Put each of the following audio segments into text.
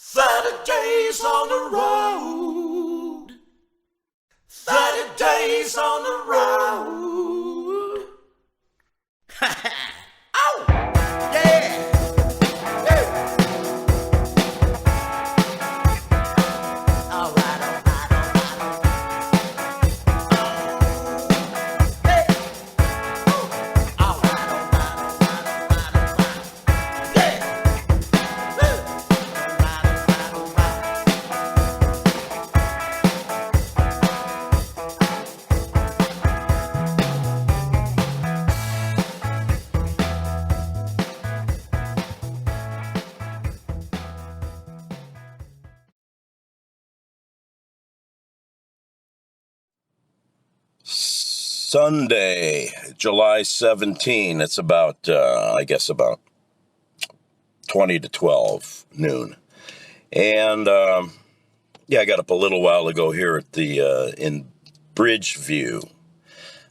Saturdays on the road. 30 days on the road. Oh, yeah. Woo. All right, all right, all right. Hey. Ooh. All right, all right, all right, all right, all right. Yeah. Woo. All right, all right, all right. Sunday, July 17. It's about, I guess, about 20 to 12 noon. And, yeah, I got up a little while ago here at in Bridgeview.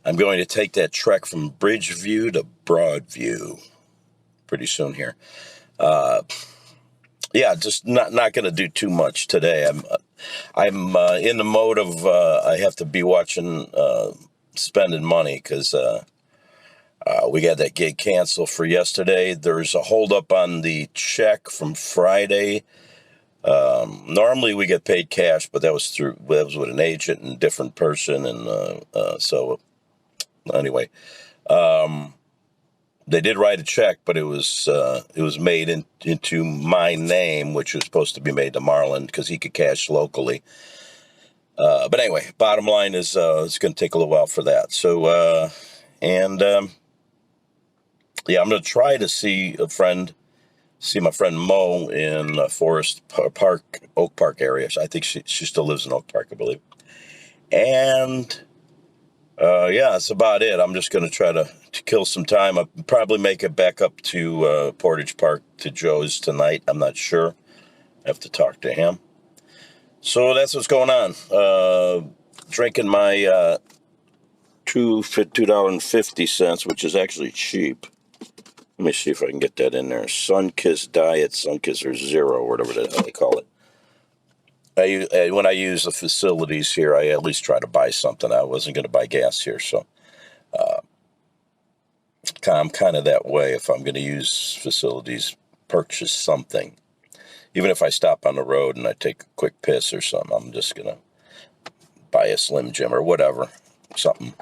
I'm going to take that trek from Bridgeview to Broadview pretty soon here. Yeah, just not going to do too much today. I'm in the mode of, I have to be watching, spending money because we got that gig canceled for yesterday. There's a holdup on the check from Friday. Normally we get paid cash, but that was with an agent and different person, and so anyway, they did write a check, but it was made into my name, which was supposed to be made to Marlon because he could cash locally. But anyway, bottom line is it's going to take a little while for that. So, yeah, I'm going to try to see my friend Mo in Forest Park, Oak Park area. I think she still lives in Oak Park, I believe. And, yeah, that's about it. I'm just going to try to kill some time. I'll probably make it back up to Portage Park to Joe's tonight. I'm not sure. I have to talk to him. So that's what's going on. Drinking my $2.50, which is actually cheap. Let me see if I can get that in there. Sunkist Diet, Sunkist or Zero, whatever they call it. When I use the facilities here, I at least try to buy something. I wasn't going to buy gas here, so I'm kind of that way. If I'm going to use facilities, purchase something. Even if I stop on the road and I take a quick piss or something, I'm just going to buy a Slim Jim or whatever, something.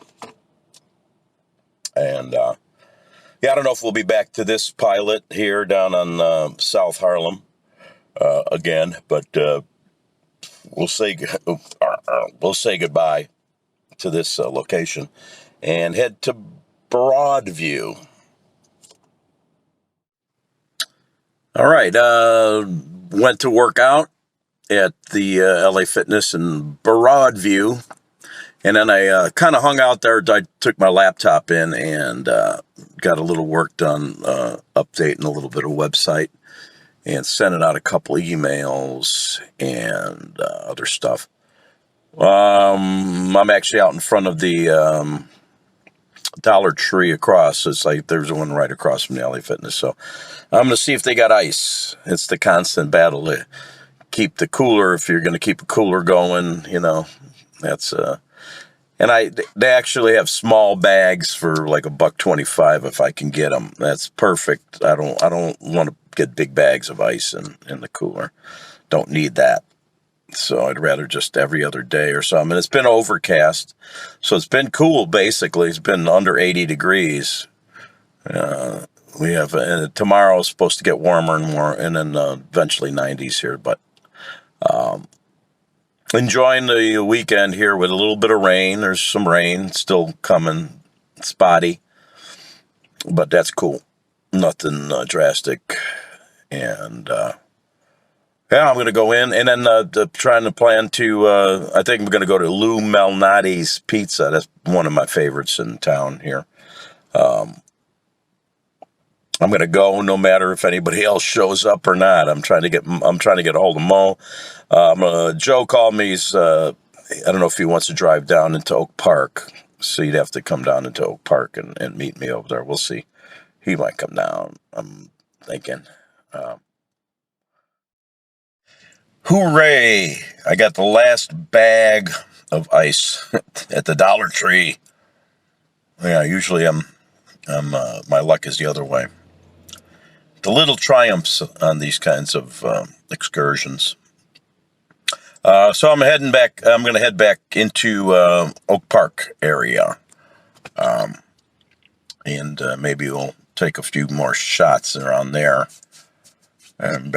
And, yeah, I don't know if we'll be back to this pilot here down on South Harlem again, but we'll say goodbye to this location and head to Broadview. All right, went to work out at the LA Fitness in Broadview, and then I kind of hung out there. I took my laptop in and got a little work done, updating a little bit of website and sending out a couple emails and other stuff. I'm actually out in front of the Dollar Tree across. It's like there's one right across from the LA Fitness. So I'm going to see if they got ice. It's the constant battle to keep the cooler. If you're going to keep a cooler going, that's and they actually have small bags for like $1.25 if I can get them. That's perfect. I don't want to get big bags of ice in the cooler. Don't need that. So I'd rather just every other day or something. And it's been overcast, so it's been cool. Basically, it's been under 80 degrees. We have tomorrow's supposed to get warmer and more, and then eventually 90s here. But enjoying the weekend here with a little bit of rain. There's some rain still coming, spotty, but that's cool. Nothing drastic. And yeah, I'm going to go in, and then trying to plan to, I think I'm going to go to Lou Malnati's Pizza. That's one of my favorites in town here. I'm going to go no matter if anybody else shows up or not. I'm trying to get a hold of Mo. Joe called me. I don't know if he wants to drive down into Oak Park, so you'd have to come down into Oak Park and meet me over there. We'll see. He might come down, I'm thinking. Hooray! I got the last bag of ice at the Dollar Tree. Yeah, usually my luck is the other way. The little triumphs on these kinds of excursions. So I'm heading back. I'm going to head back into Oak Park area, and maybe we'll take a few more shots around there, and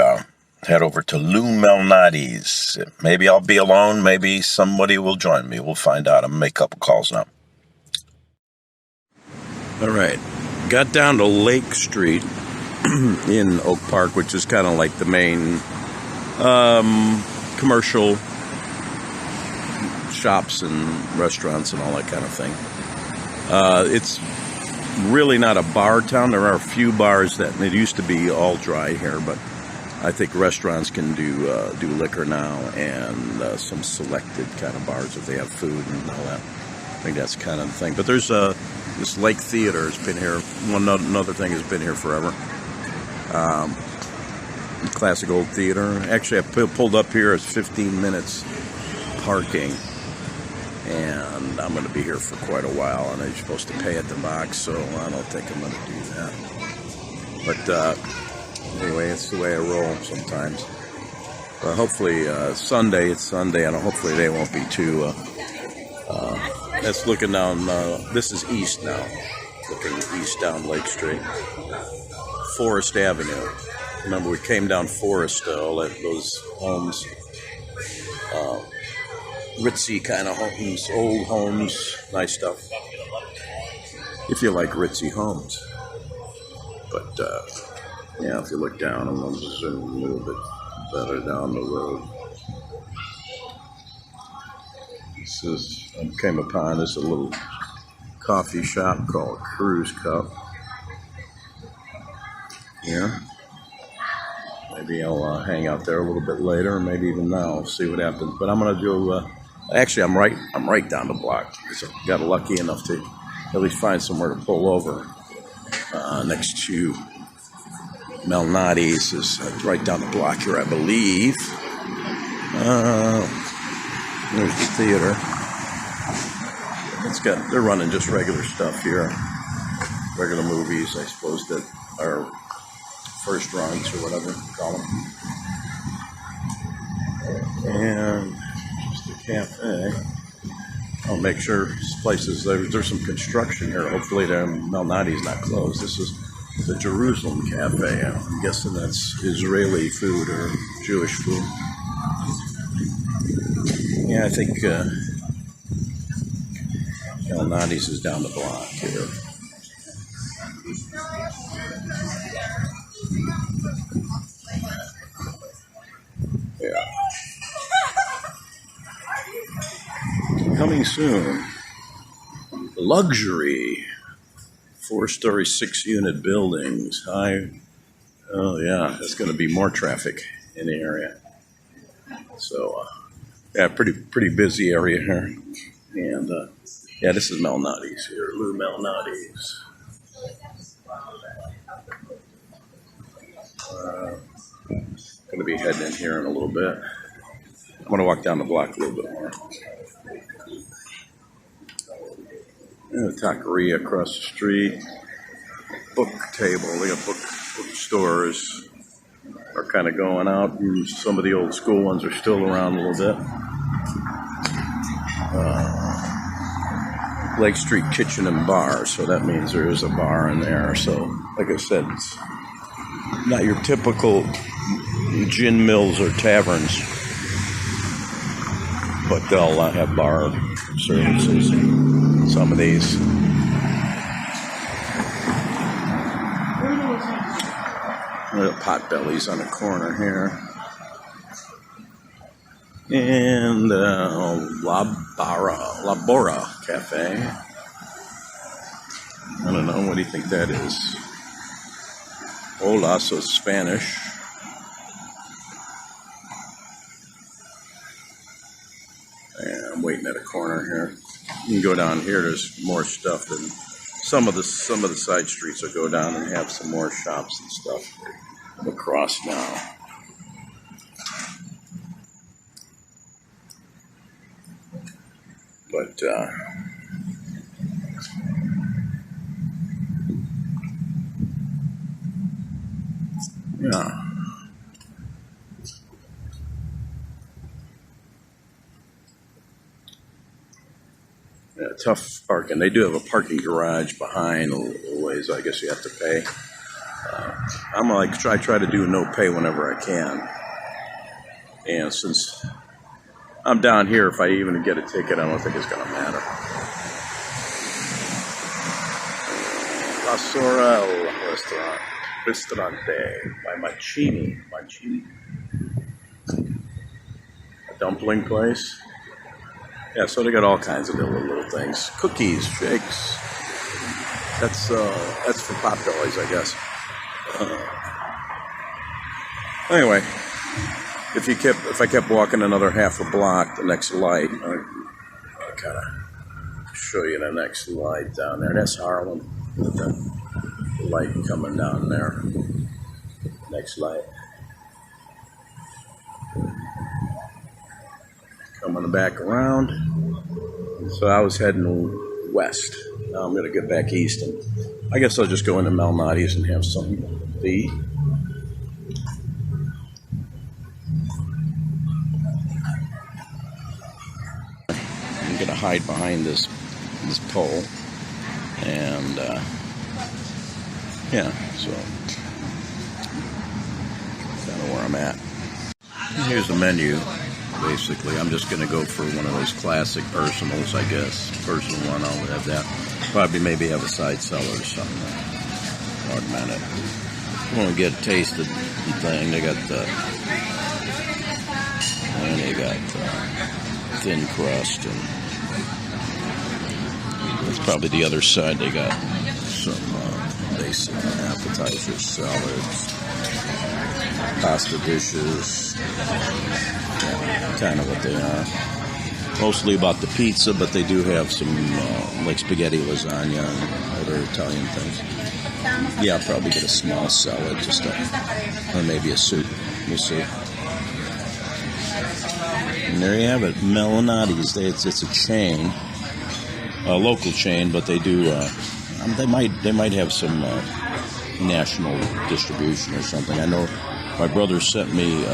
head over to Lou Malnati's. Maybe I'll be alone. Maybe somebody will join me. We'll find out. I'm going to make a couple calls now. All right. Got down to Lake Street in Oak Park, which is kind of like the main commercial shops and restaurants and all that kind of thing. It's really not a bar town. There are a few bars that it used to be all dry here, but I think restaurants can do liquor now, and some selected kind of bars if they have food and all that. I think that's kind of the thing. But there's this Lake Theater has been here. Another thing has been here forever. Classic old theater. Actually, I pulled up here. It's 15 minutes parking, and I'm going to be here for quite a while. And I'm supposed to pay at the box, so I don't think I'm going to do that. But anyway, it's the way I roll sometimes. But hopefully Sunday. It's Sunday, and hopefully they won't be too. That's looking down. This is east now. Looking east down Lake Street, Forest Avenue. Remember, we came down Forest, those homes, ritzy kind of homes, old homes, nice stuff. If you like ritzy homes, but yeah, if you look down, I'm going to zoom a little bit better down the road. I came upon this a little coffee shop called Cruise Cup. Yeah. Maybe I'll hang out there a little bit later, or maybe even now, see what happens. But I'm gonna do. Actually, I'm right down the block. So got lucky enough to at least find somewhere to pull over. Next to Malnati's is right down the block here, I believe. There's the theater. They're running just regular stuff here, regular movies, I suppose, that are first runs or whatever you call them. And just a cafe. I'll make sure places there's some construction here. Hopefully, Malnati's not closed. This is the Jerusalem Cafe. I'm guessing that's Israeli food or Jewish food. Yeah, I think Malnati's is down the block here. Yeah. Coming soon. Luxury. 4-story, 6-unit buildings. High. Oh, yeah. There's going to be more traffic in the area. So, yeah, pretty busy area here. And, yeah, this is Malnati's here. Lou Malnati's. Going to be heading in here in a little bit. I'm going to walk down the block a little bit more. And the taqueria across the street. Book table. They got bookstores are kind of going out. And some of the old school ones are still around a little bit. Lake Street Kitchen and Bar. So that means there is a bar in there. So, like I said, it's not your typical gin mills or taverns, but they'll have bar services. Some of these. Little Potbellies on the corner here. And La Bora Cafe. I don't know. What do you think that is? Hola, so Spanish. And I'm waiting at a corner here. You can go down here. There's more stuff, and some of the side streets will go down and have some more shops and stuff across now. But yeah. Yeah, tough parking. They do have a parking garage behind a little ways. I guess you have to pay. I'm like try to do no pay whenever I can. And since I'm down here, if I even get a ticket, I don't think it's going to matter. La Sorel Ristorante by Mancini. A dumpling place. Yeah, so they got all kinds of little things. Cookies, shakes. That's for pot bellies, I guess. Anyway, if I kept walking another half a block, the next light, I'll kind of show you the next light down there. That's Harlem. With the light coming down there. Next light. Coming back around. So I was heading west. Now I'm going to get back east, and I guess I'll just go into Malnati's and have something to eat. I'm going to hide behind this pole, and yeah, so kind of where I'm at. Here's the menu. Basically, I'm just going to go for one of those classic personals, I guess. Personal one, I'll have that. Probably maybe have a side salad or something. Augment it. I want to get a taste of the thing. They got thin crust, and that's probably the other side. They got some basic appetizers, salads, pasta dishes. Kind of what they are. Mostly about the pizza, but they do have some like spaghetti, lasagna, and other Italian things. Yeah, I'll probably get a small salad, or maybe a soup. We'll see. And there you have it, Malnati's. It's a chain, a local chain, but they do. They might have some national distribution or something. I know my brother sent me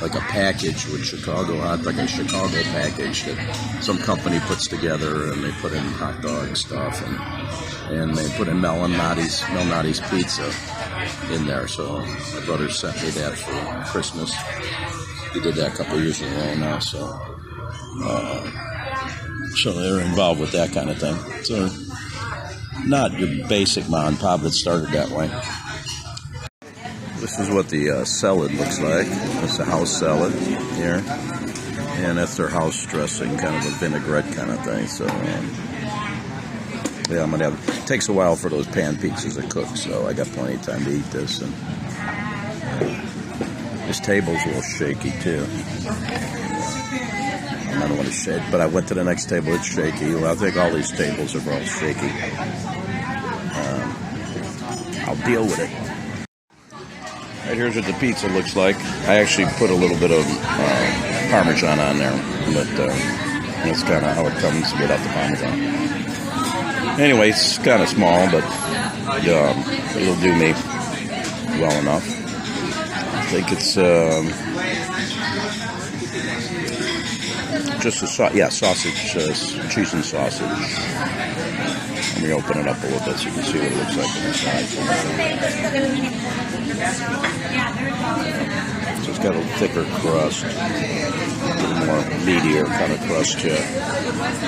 like a package with Chicago hot, like a Chicago package that some company puts together, and they put in hot dog stuff, and they put in Malnati's pizza in there. So my brother sent me that for Christmas. He did that a couple of years in a row now, so they're involved with that kind of thing. So not your basic mom and pop that started that way. This is what the salad looks like. It's a house salad here. And that's their house dressing, kind of a vinaigrette kind of thing. So, yeah, I'm going to have... It takes a while for those pan pizzas to cook, so I got plenty of time to eat this. And this table's a little shaky, too. I don't want to shake, but I went to the next table, it's shaky. Well, I think all these tables are all shaky. I'll deal with it. Right, here's what the pizza looks like. I actually put a little bit of Parmesan on there, but that's kind of how it comes without the Parmesan. Anyway, it's kind of small, but it'll do me well enough. I think it's just sausage, cheese and sausage. Let me open it up a little bit so you can see what it looks like inside. So it's got a thicker crust, a little more meatier kind of crust to it.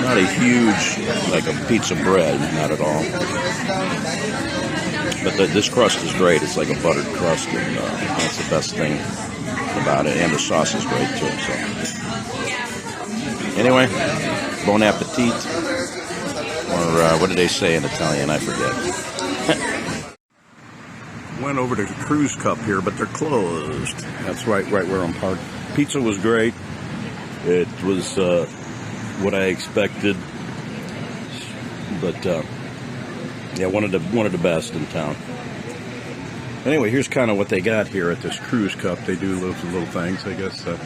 Not a huge, like a pizza bread, not at all. But this crust is great. It's like a buttered crust, and that's the best thing about it. And the sauce is great too. So anyway, bon appetit. Or what did they say in Italian? I forget. Went over to the Cruise Cup here, but they're closed. That's right where I'm parked. Pizza was great. It was what I expected, but yeah, one of the best in town. Anyway, here's kind of what they got here at this Cruise Cup. They do little things, I guess. Or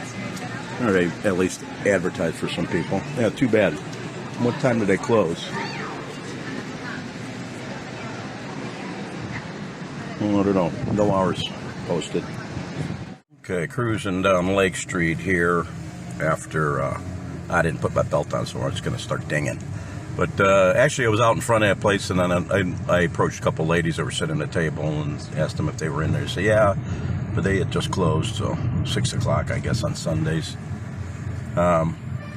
they at least advertise for some people. Yeah, too bad. What time do they close? I don't know. No hours posted. Okay, cruising down Lake Street here after I didn't put my belt on, so I'm just going to start dinging. But actually, I was out in front of that place, and then I approached a couple ladies that were sitting at the table and asked them if they were in there. They said, yeah, but they had just closed, so 6 o'clock, I guess, on Sundays.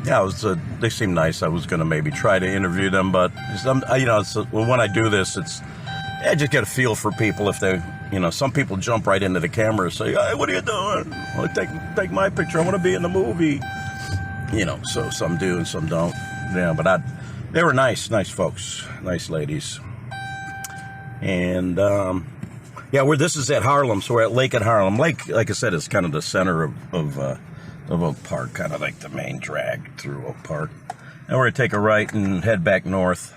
Yeah, it was, they seemed nice. I was going to maybe try to interview them, but when I do this, I just get a feel for people. If they, some people jump right into the camera and say, hey, what are you doing? Well, take my picture. I want to be in the movie. So some do and some don't. Yeah, but they were nice folks, nice ladies. And, this is at Harlem, so we're at Lake at Harlem. Lake, like I said, is kind of the center of Oak Park, kind of like the main drag through Oak Park. And we're going to take a right and head back north.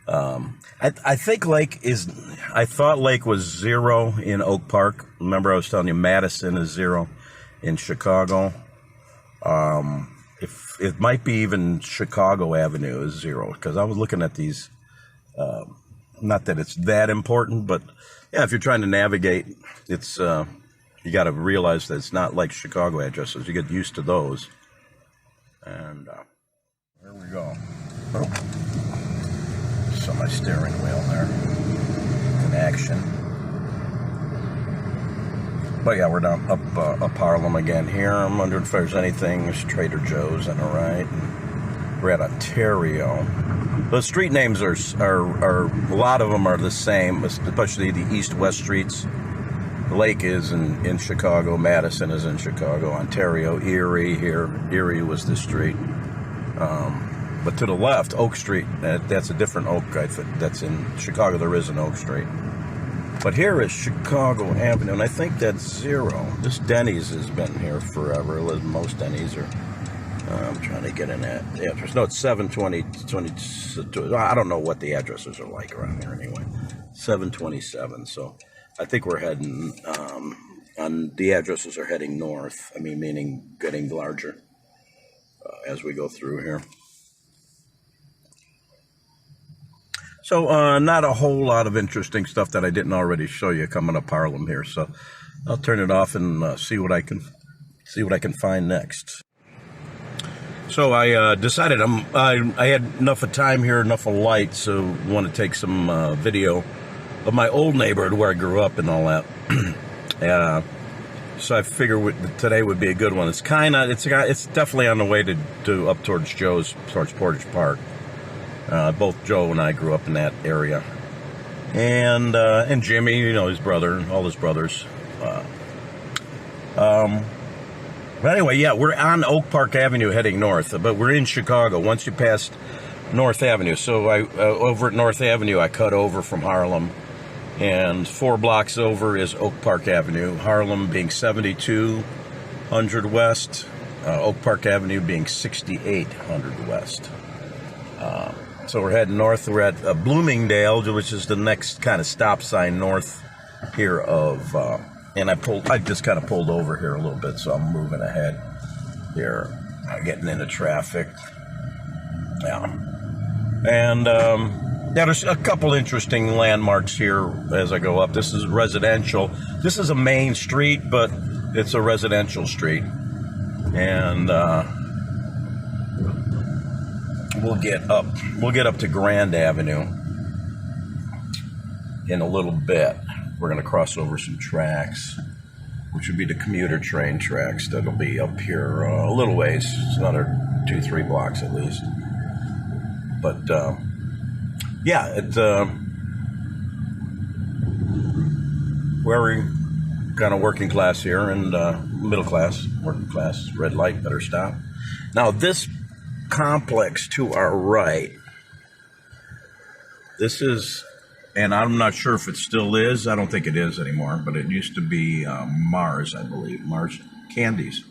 I think I thought Lake was 0 in Oak Park. Remember I was telling you Madison is 0 in Chicago. If it might be even Chicago Avenue is 0, because I was looking at these, not that it's that important, but yeah, if you're trying to navigate, it's, you got to realize that it's not like Chicago addresses. You get used to those. And there we go. So my steering wheel there in action. But yeah, we're down up Harlem again here. I'm wondering if there's anything. There's Trader Joe's on the right. We're at Ontario. The street names are a lot of them are the same, especially the east-west streets. Lake is in Chicago. Madison is in Chicago. Ontario, Erie here. Erie was the street. But to the left, Oak Street, that's a different Oak. That's in Chicago. There is an Oak Street. But here is Chicago Avenue, and I think that's 0. This Denny's has been here forever. Most Denny's are. I'm trying to get in that address. No, it's 720. I don't know what the addresses are like around here anyway. 727. So I think we're heading, the addresses are heading north. Meaning getting larger as we go through here. So not a whole lot of interesting stuff that I didn't already show you coming up Harlem here. So I'll turn it off and see what I can find next. So I decided I had enough of time here, enough of light, so I want to take some video of my old neighborhood where I grew up and all that. So I figure today would be a good one. It's definitely on the way to up towards Portage Park. Both Joe and I grew up in that area, and Jimmy, his brother, all his brothers. But anyway, yeah, we're on Oak Park Avenue heading north, but we're in Chicago. Once you pass North Avenue, so over at North Avenue, I cut over from Harlem, and 4 blocks over is Oak Park Avenue. Harlem being 7200 West, Oak Park Avenue being 6800 West. So we're heading north. We're at Bloomingdale, which is the next kind of stop sign north here of, and I just kind of pulled over here a little bit, so I'm moving ahead here, getting into traffic. Yeah. And, there's a couple interesting landmarks here as I go up. This is residential. This is a main street, but it's a residential street. And, we'll get up to Grand Avenue in a little bit. We're going to cross over some tracks, which would be the commuter train tracks. That'll be up here a little ways. It's another 2-3 blocks at least. But yeah, it's we're kind of working class here and middle class, working class. Red light, better stop. Now this complex to our right, this is, and I'm not sure if it still is. I don't think it is anymore, but it used to be Mars, I believe. Mars Candies.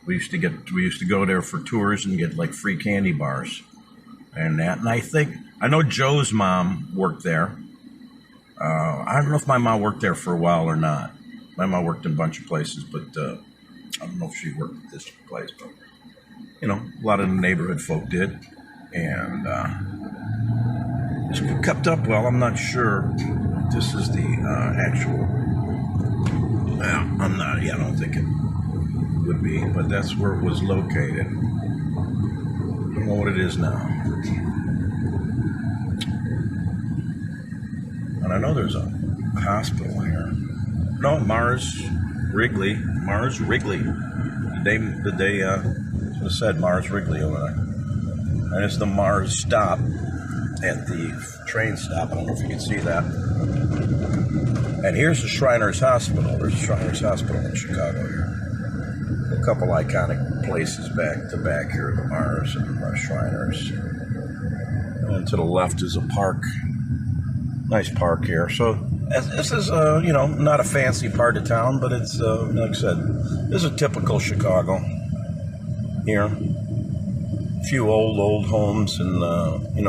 We used to go there for tours and get like free candy bars and that. And I know Joe's mom worked there. I don't know if my mom worked there for a while or not. My mom worked in a bunch of places, but I don't know if she worked at this place, but a lot of the neighborhood folk did. And it's kept up well. I'm not sure. This is the actual. Well, I'm not. Yeah, I don't think it would be, but that's where it was located. I don't know what it is now. And I know there's a hospital here. No, Mars Wrigley. The day it said Mars Wrigley over there. And it's the Mars stop at the train stop. I don't know if you can see that. And here's the Shriners Hospital. There's Shriners Hospital in Chicago here. A couple iconic places back to back here, the Mars and the Shriners. And to the left is a park. Nice park here. So this is, not a fancy part of town, but it's, like I said, this is a typical Chicago here. A few old homes, and,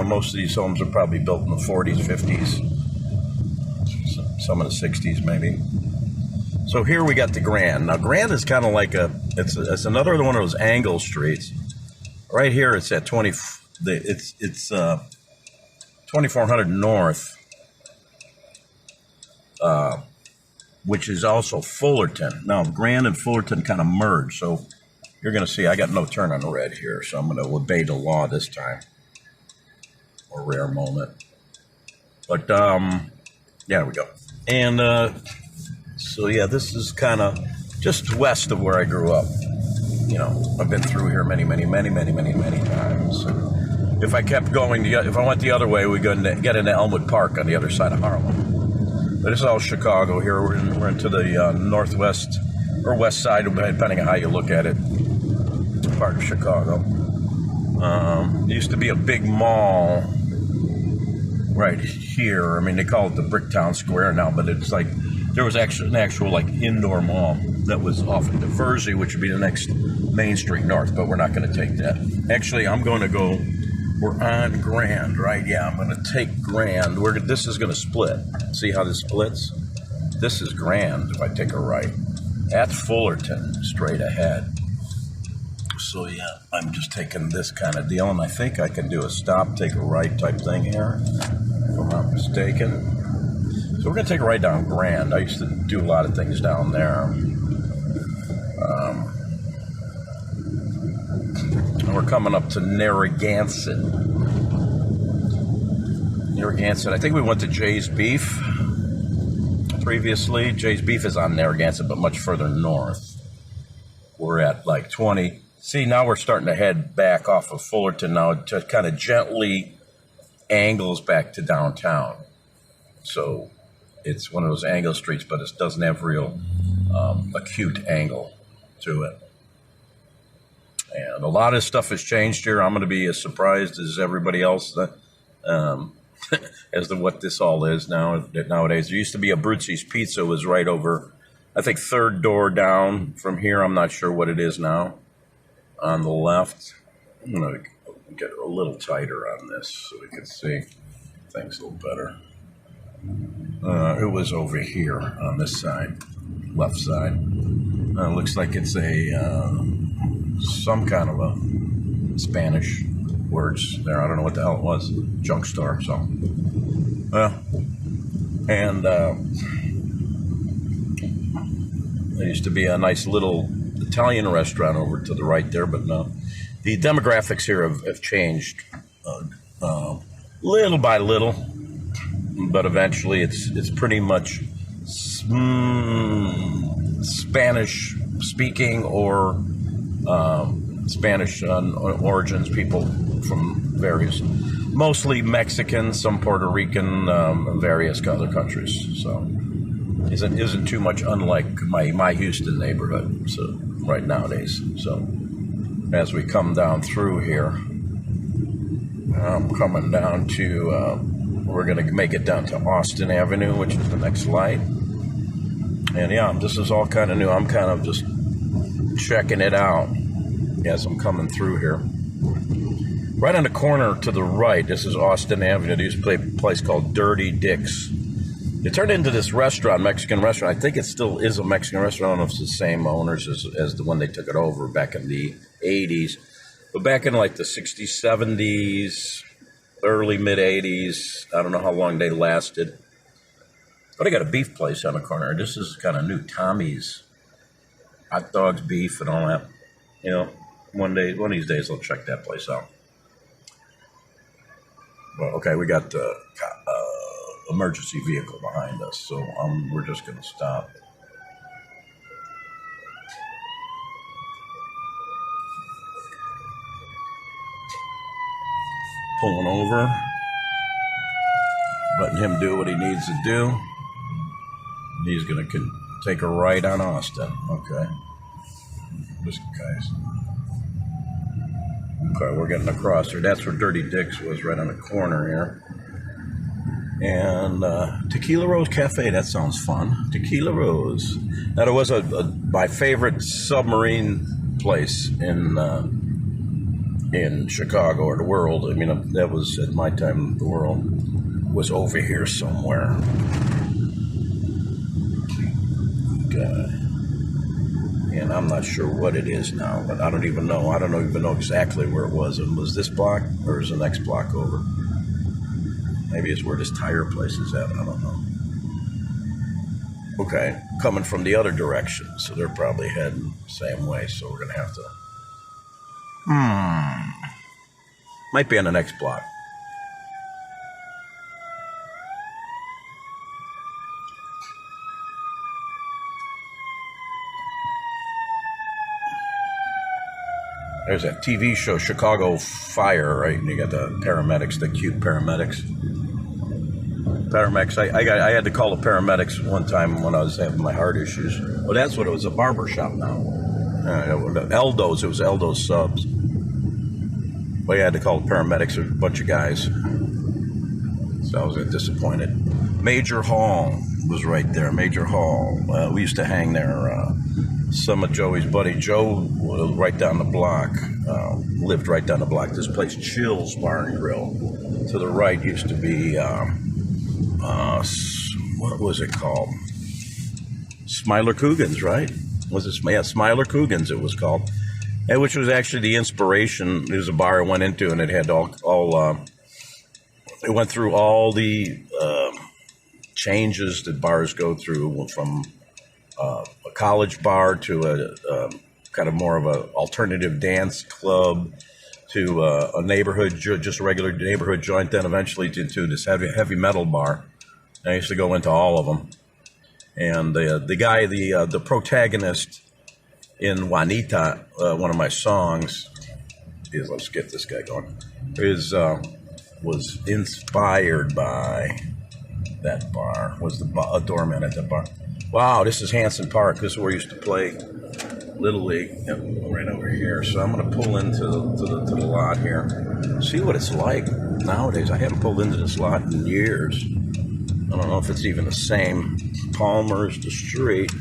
most of these homes are probably built in the 40s, 50s, some in the 60s maybe. So here we got the Grand. Now, Grand is kind of like it's another one of those angle streets. Right here, it's at 2400 North. Which is also Fullerton. Now, Grand and Fullerton kind of merge, so you're going to see I got no turn on the red here, so I'm going to obey the law this time. A rare moment. But, there we go. And, this is kind of just west of where I grew up. I've been through here many times. If I kept going, if I went the other way, we get into Elmwood Park on the other side of Harlem. But it's all Chicago here. We're into the northwest or west side, depending on how you look at it, part of Chicago. There used to be a big mall right here. I mean, they call it the Bricktown Square now, but it's like there was actually an actual indoor mall that was off of Diversey, which would be the next Main Street north, but we're not going to take that. Actually, I'm going to go. We're on Grand, right? Yeah, I'm going to take Grand. This is going to split. See how this splits? This is Grand if I take a right. That's Fullerton, straight ahead. So, yeah, I'm just taking this kind of deal, and I think I can do a stop, take a right type thing here, if I'm not mistaken. So we're going to take a right down Grand. I used to do a lot of things down there. We're coming up to Narragansett. I think we went to Jay's Beef previously. Jay's Beef is on Narragansett, but much further north. We're at 20. See, now we're starting to head back off of Fullerton now. It just kind of gently angles back to downtown. So it's one of those angle streets, but it doesn't have real acute angle to it. And a lot of stuff has changed here. I'm going to be as surprised as everybody else as to what this all is nowadays. There used to be a Bruzzie's Pizza was right over, I think, third door down from here. I'm not sure what it is now. On the left. I'm going to get a little tighter on this so we can see things a little better. It was over here on this side, left side. Looks like it's some kind of a Spanish words there. I don't know what the hell it was. Junk store. So, and there used to be a nice little Italian restaurant over to the right there, but no. The demographics here have changed little by little, but eventually it's pretty much Spanish speaking or Spanish origins, people from various, mostly Mexican, some Puerto Rican, various other countries. So isn't too much unlike my Houston neighborhood. So right nowadays. So as we come down through here, I'm coming down to we're going to make it down to Austin Avenue, which is the next light. And yeah, this is all kind of new. I'm kind of just checking it out as I'm coming through here. Right on the corner to the right, this is Austin Avenue. There used to be a place called Dirty Dick's. It turned into this restaurant, Mexican restaurant. I think it still is a Mexican restaurant. I don't know if it's the same owners as the one they took it over back in the 80s. But back in like the 60s, 70s, early, mid 80s, I don't know how long they lasted. But I got a beef place on the corner. This is kind of new. Tommy's hot dogs, beef, and all that. You know, one of these days I'll check that place out. Well, okay, we got the emergency vehicle behind us, so we're just going to stop. Pulling over, letting him do what he needs to do. He's going to take a right on Austin. Okay. This guy's. Okay, we're getting across here. That's where Dirty Dick's was, right on the corner here. And Tequila Rose Cafe, that sounds fun. Tequila Rose. Now, there was my favorite submarine place in Chicago or the world. I mean, that was at my time, the world was over here somewhere. Okay. And I'm not sure what it is now, but I don't even know. I don't even know exactly where it was. And was this block or is the next block over? Maybe it's where this tire place is at. I don't know. Okay, coming from the other direction, so they're probably heading the same way. So we're gonna have to. Might be on the next block. There's that TV show, Chicago Fire, right? And you got the paramedics, the cute paramedics. Paramedics. I had to call the paramedics one time when I was having my heart issues. Well, that's what it was, a barber shop now. Eldo's, it was Eldo's Subs. Well, you had to call the paramedics, a bunch of guys. So I was disappointed. Major Hall was right there, Major Hall. We used to hang there. Some of Joey's buddy, Joe, was right down the block, lived right down the block. This place, Chill's Bar and Grill. To the right used to be, what was it called? Smiler Coogan's, right? Was it? Yeah, Smiler Coogan's it was called. And which was actually the inspiration. It was a bar I went into, and it had it went through all the changes that bars go through, from a college bar to a kind of more of a alternative dance club to a neighborhood, just a regular neighborhood joint, then eventually to this heavy metal bar. I used to go into all of them. And the guy, the protagonist in Juanita, one of my songs, let's get this guy going, was inspired by that bar, was a doorman at that bar. Wow, this is Hanson Park. This is where I used to play Little League, right over here. So I'm going to pull into the lot here, see what it's like nowadays. I haven't pulled into this lot in years. I don't know if it's even the same. Palmer's the street,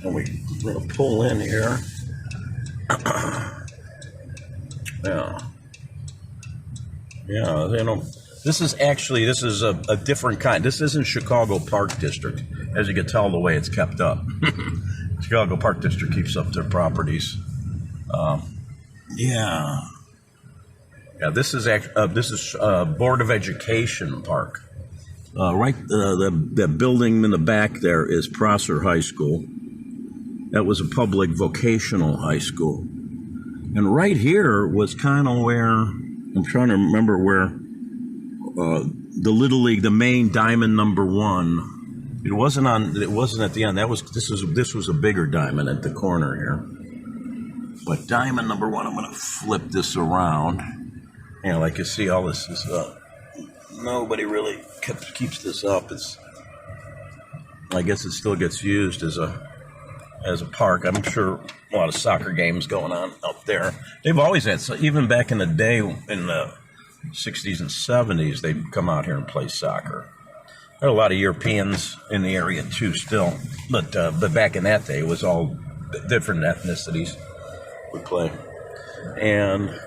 and we're going to pull in here. Yeah, you know, this is a different kind. This isn't Chicago Park District, as you can tell the way it's kept up. Chicago Park District keeps up their properties. Yeah, this is Board of Education Park. Right, that building in the back there is Prosser High School. That was a public vocational high school. And right here was kind of where, I'm trying to remember where, the Little League, the main diamond number one. It wasn't at the end. This was a bigger diamond at the corner here. But diamond number one, I'm going to flip this around. Like you see, all this is nobody really keeps this up. I guess it still gets used as a park. I'm sure a lot of soccer games going on up there. They've always had, so even back in the day, in the 60s and 70s, they'd come out here and play soccer. There are a lot of Europeans in the area too still, but back in that day, it was all different ethnicities would play. And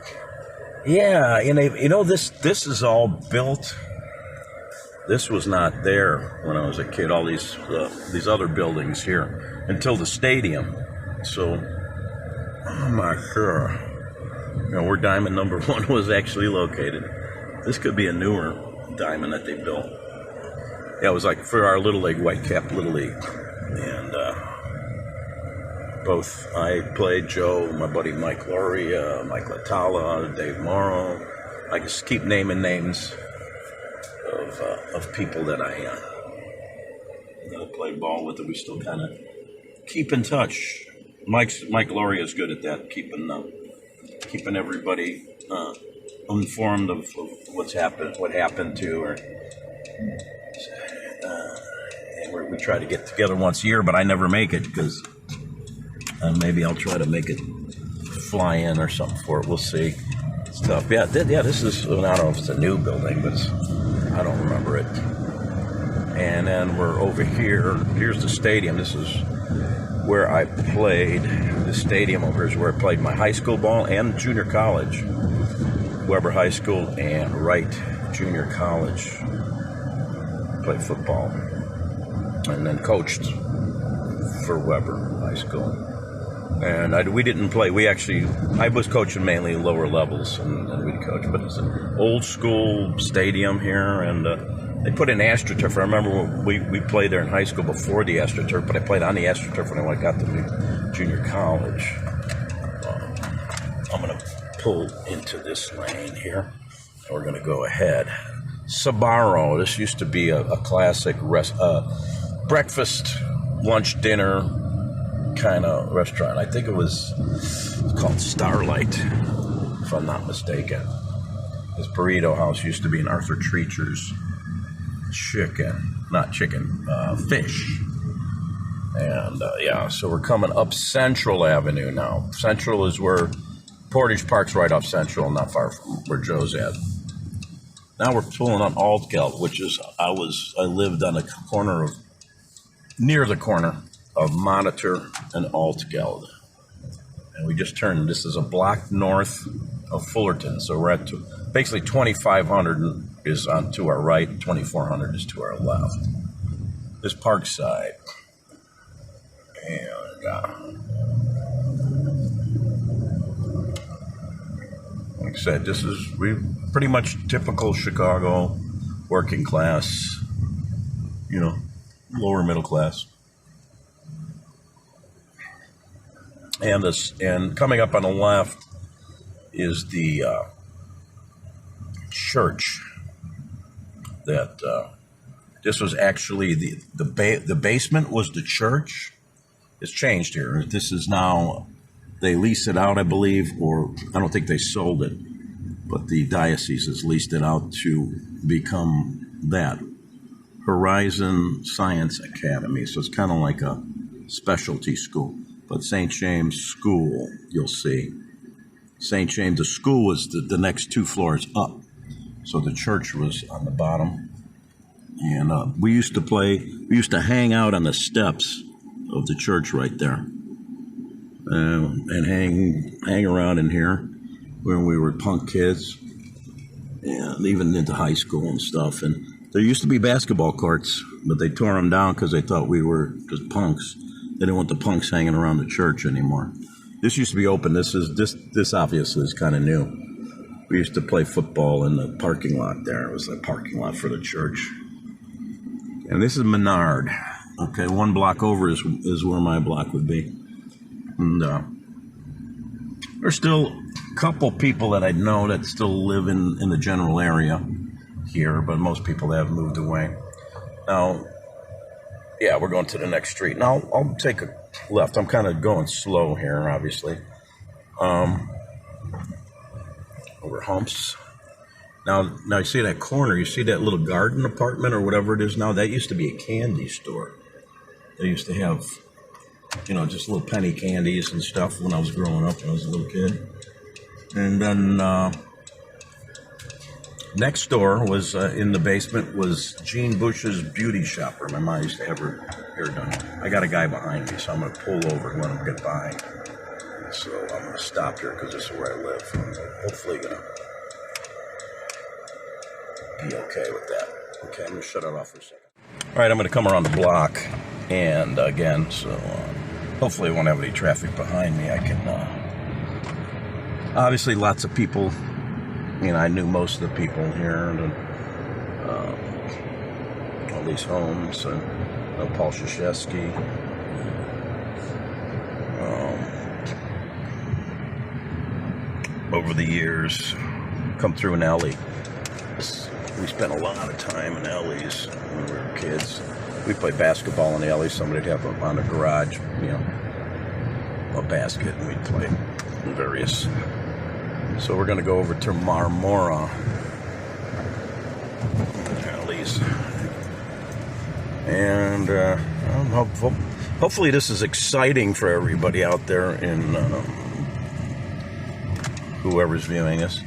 yeah, this is all built. This was not there when I was a kid. All these other buildings here until the stadium. So I'm not sure. where diamond number 1 was actually located. This could be a newer diamond that they built. Yeah, it was like for our Little League, Whitecap Little League. And both I played, Joe, my buddy Mike Laurie, Mike Latala, Dave Morrow. I just keep naming names of people that I play ball with, and we still kind of keep in touch. Mike Laurie is good at that, keeping everybody informed of what happened to, or and we try to get together once a year, but I never make it because maybe I'll try to make it fly in or something for it. We'll see. It's tough. Yeah. This is, I don't know if it's a new building, but I don't remember it. And then we're over here. Here's the stadium. This is where I played. The stadium over here is where I played my high school ball and junior college. Weber High School and Wright Junior College. Played football. And then coached for Weber High School. And we didn't play. I was coaching mainly lower levels, and we'd coach. But it's an old school stadium here, and they put in AstroTurf. I remember when we played there in high school before the AstroTurf, but I played on the AstroTurf when I got to junior college. I'm going to pull into this lane here, and we're going to go ahead. Sabaro. This used to be a classic breakfast, lunch, dinner kind of restaurant. I think it's called Starlight, if I'm not mistaken. This burrito house used to be an Arthur Treacher's fish. And so we're coming up Central Avenue now. Central is where Portage Park's right off Central, not far from where Joe's at. Now we're pulling on Altgeld, which is I lived on near the corner of Monitor and Altgeld. And we just turned, this is a block north of Fullerton. So we're at basically 2500 is on to our right, 2400 is to our left. This Parkside. And like I said, we pretty much typical Chicago working class, lower middle class. And coming up on the left is the church. That this was actually the basement was the church. It's changed here. This is now, they lease it out, I believe, or I don't think they sold it, but the diocese has leased it out to become that Horizon Science Academy. So it's kind of like a specialty school. But St. James School, you'll see. St. James, the school was the next 2 floors up. So the church was on the bottom. And we used to hang out on the steps of the church right there. And hang around in here when we were punk kids. And even into high school and stuff. And there used to be basketball courts, but they tore them down because they thought we were just punks. They didn't want the punks hanging around the church anymore. This used to be open. This obviously is kind of new. We used to play football in the parking lot there. It was a parking lot for the church. And this is Menard. Okay, 1 block over is where my block would be. And there's still a couple people that I know that still live in the general area here, but most people have moved away. Now, yeah, we're going to the next street. Now, I'll take a left. I'm kind of going slow here, obviously. Over humps. Now you see that corner. You see that little garden apartment or whatever it is now? That used to be a candy store. They used to have, just little penny candies and stuff when I was growing up when I was a little kid. And then next door was, in the basement, was Jean Bush's beauty shop where my mom used to have her hair done. I got a guy behind me, so I'm going to pull over and let him get by. So I'm going to stop here because this is where I live. I'm hopefully going to be okay with that. Okay, I'm going to shut it off for a second. All right, I'm going to come around the block. And again, so hopefully I won't have any traffic behind me. I can Obviously, lots of people. I knew most of the people here, and all these homes, and Paul Krzyzewski. Over the years, come through an alley. We spent a lot of time in alleys when we were kids. We played basketball in the alley. Somebody'd have on the garage, a basket, and we'd play various. So we're going to go over to Marmora alleys, and hopefully this is exciting for everybody out there in whoever's viewing us.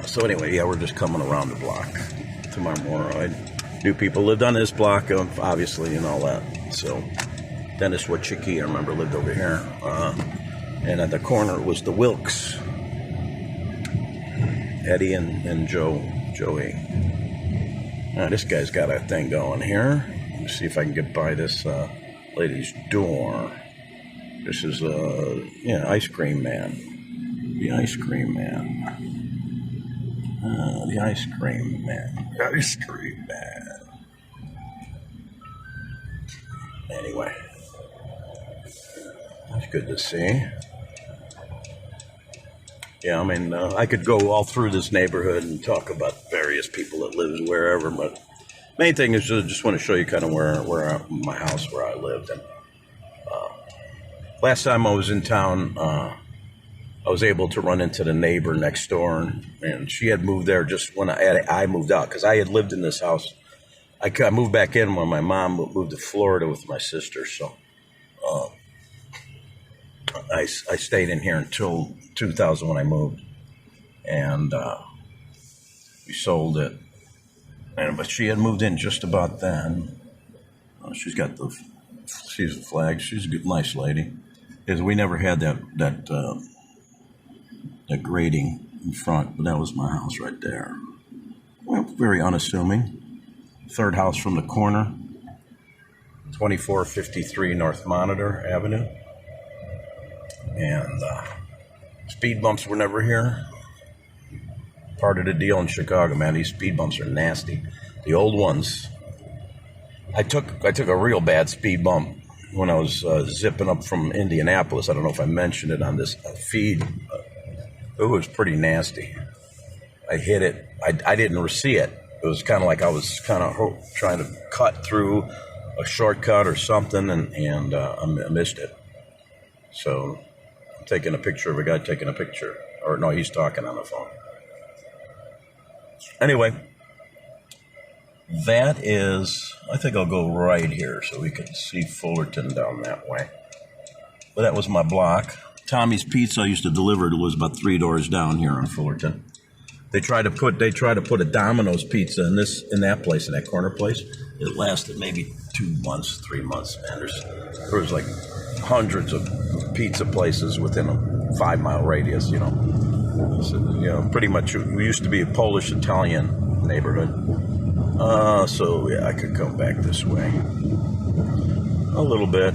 So anyway, we're just coming around the block to Marmora. New people lived on this block, obviously, and all that. So Dennis Wachicki, I remember, lived over here. And at the corner was the Wilkes. Eddie and Joey. This guy's got a thing going here. Let's see if I can get by this lady's door. This is Ice Cream Man. The Ice Cream Man. The Ice Cream Man. Ice Cream Man. Anyway, that's good to see. Yeah, I could go all through this neighborhood and talk about various people that live wherever, but main thing is just want to show you kind of where my house, where I lived. And last time I was in town, I was able to run into the neighbor next door, and she had moved there just when I moved out, because I had lived in this house. I moved back in when my mom moved to Florida with my sister, so I stayed in here until 2000 when I moved, and we sold it. But she had moved in just about then. She's a flag. She's a good, nice lady. We never had that grating in front, but that was my house right there. Well, very unassuming. Third house from the corner, 2453 North Monitor Avenue. And speed bumps were never here. Part of the deal in Chicago, man, these speed bumps are nasty. The old ones. I took a real bad speed bump when I was zipping up from Indianapolis. I don't know if I mentioned it on this feed. It was pretty nasty. I hit it. I didn't see it. It was kind of like I was kind of trying to cut through a shortcut or something, and I missed it. So I'm taking a picture of a guy taking a picture. Or no, he's talking on the phone. Anyway, that is, I think I'll go right here so we can see Fullerton down that way. But that was my block. Tommy's Pizza I used to deliver. It was about 3 doors down here on Fullerton. They tried to put a Domino's pizza in that place, in that corner place. It lasted maybe 2 months, 3 months, man. There was like hundreds of pizza places within a 5-mile radius, So, pretty much we used to be a Polish-Italian neighborhood. So yeah, I could come back this way a little bit.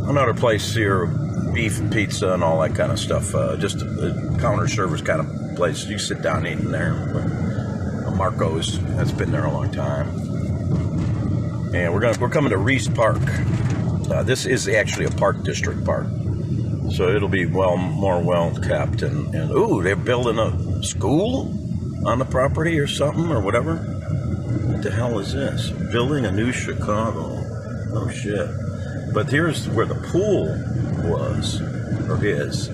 Another place here, beef and pizza and all that kind of stuff. Just a counter service kind of place. You sit down eating there. Marco's, that's been there a long time. And we're coming to Reese Park. This is actually a park district park, so it'll be more well kept. And ooh, they're building a school on the property or something or whatever. What the hell is this? Building a new Chicago. Oh shit! But here's where the pool was, or is.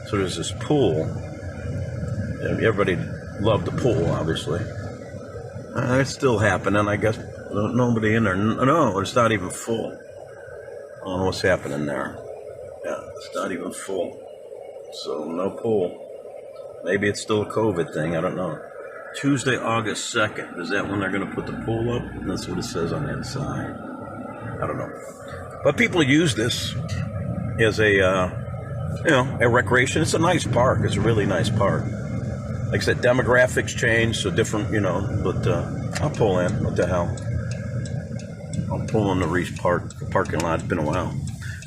So there's this pool. Everybody loved the pool, obviously. It's still happening, I guess. Nobody in there. No, it's not even full. I don't know what's happening there. Yeah, it's not even full. So no pool. Maybe it's still a COVID thing. I don't know. Tuesday, August 2nd. Is that when they're going to put the pool up? That's what it says on the inside. I don't know. But people use this as a recreation. It's a nice park. It's a really nice park. Like I said, demographics change, so different, but I'll pull in. What the hell? I'm pulling the Reese Park parking lot. It's been a while.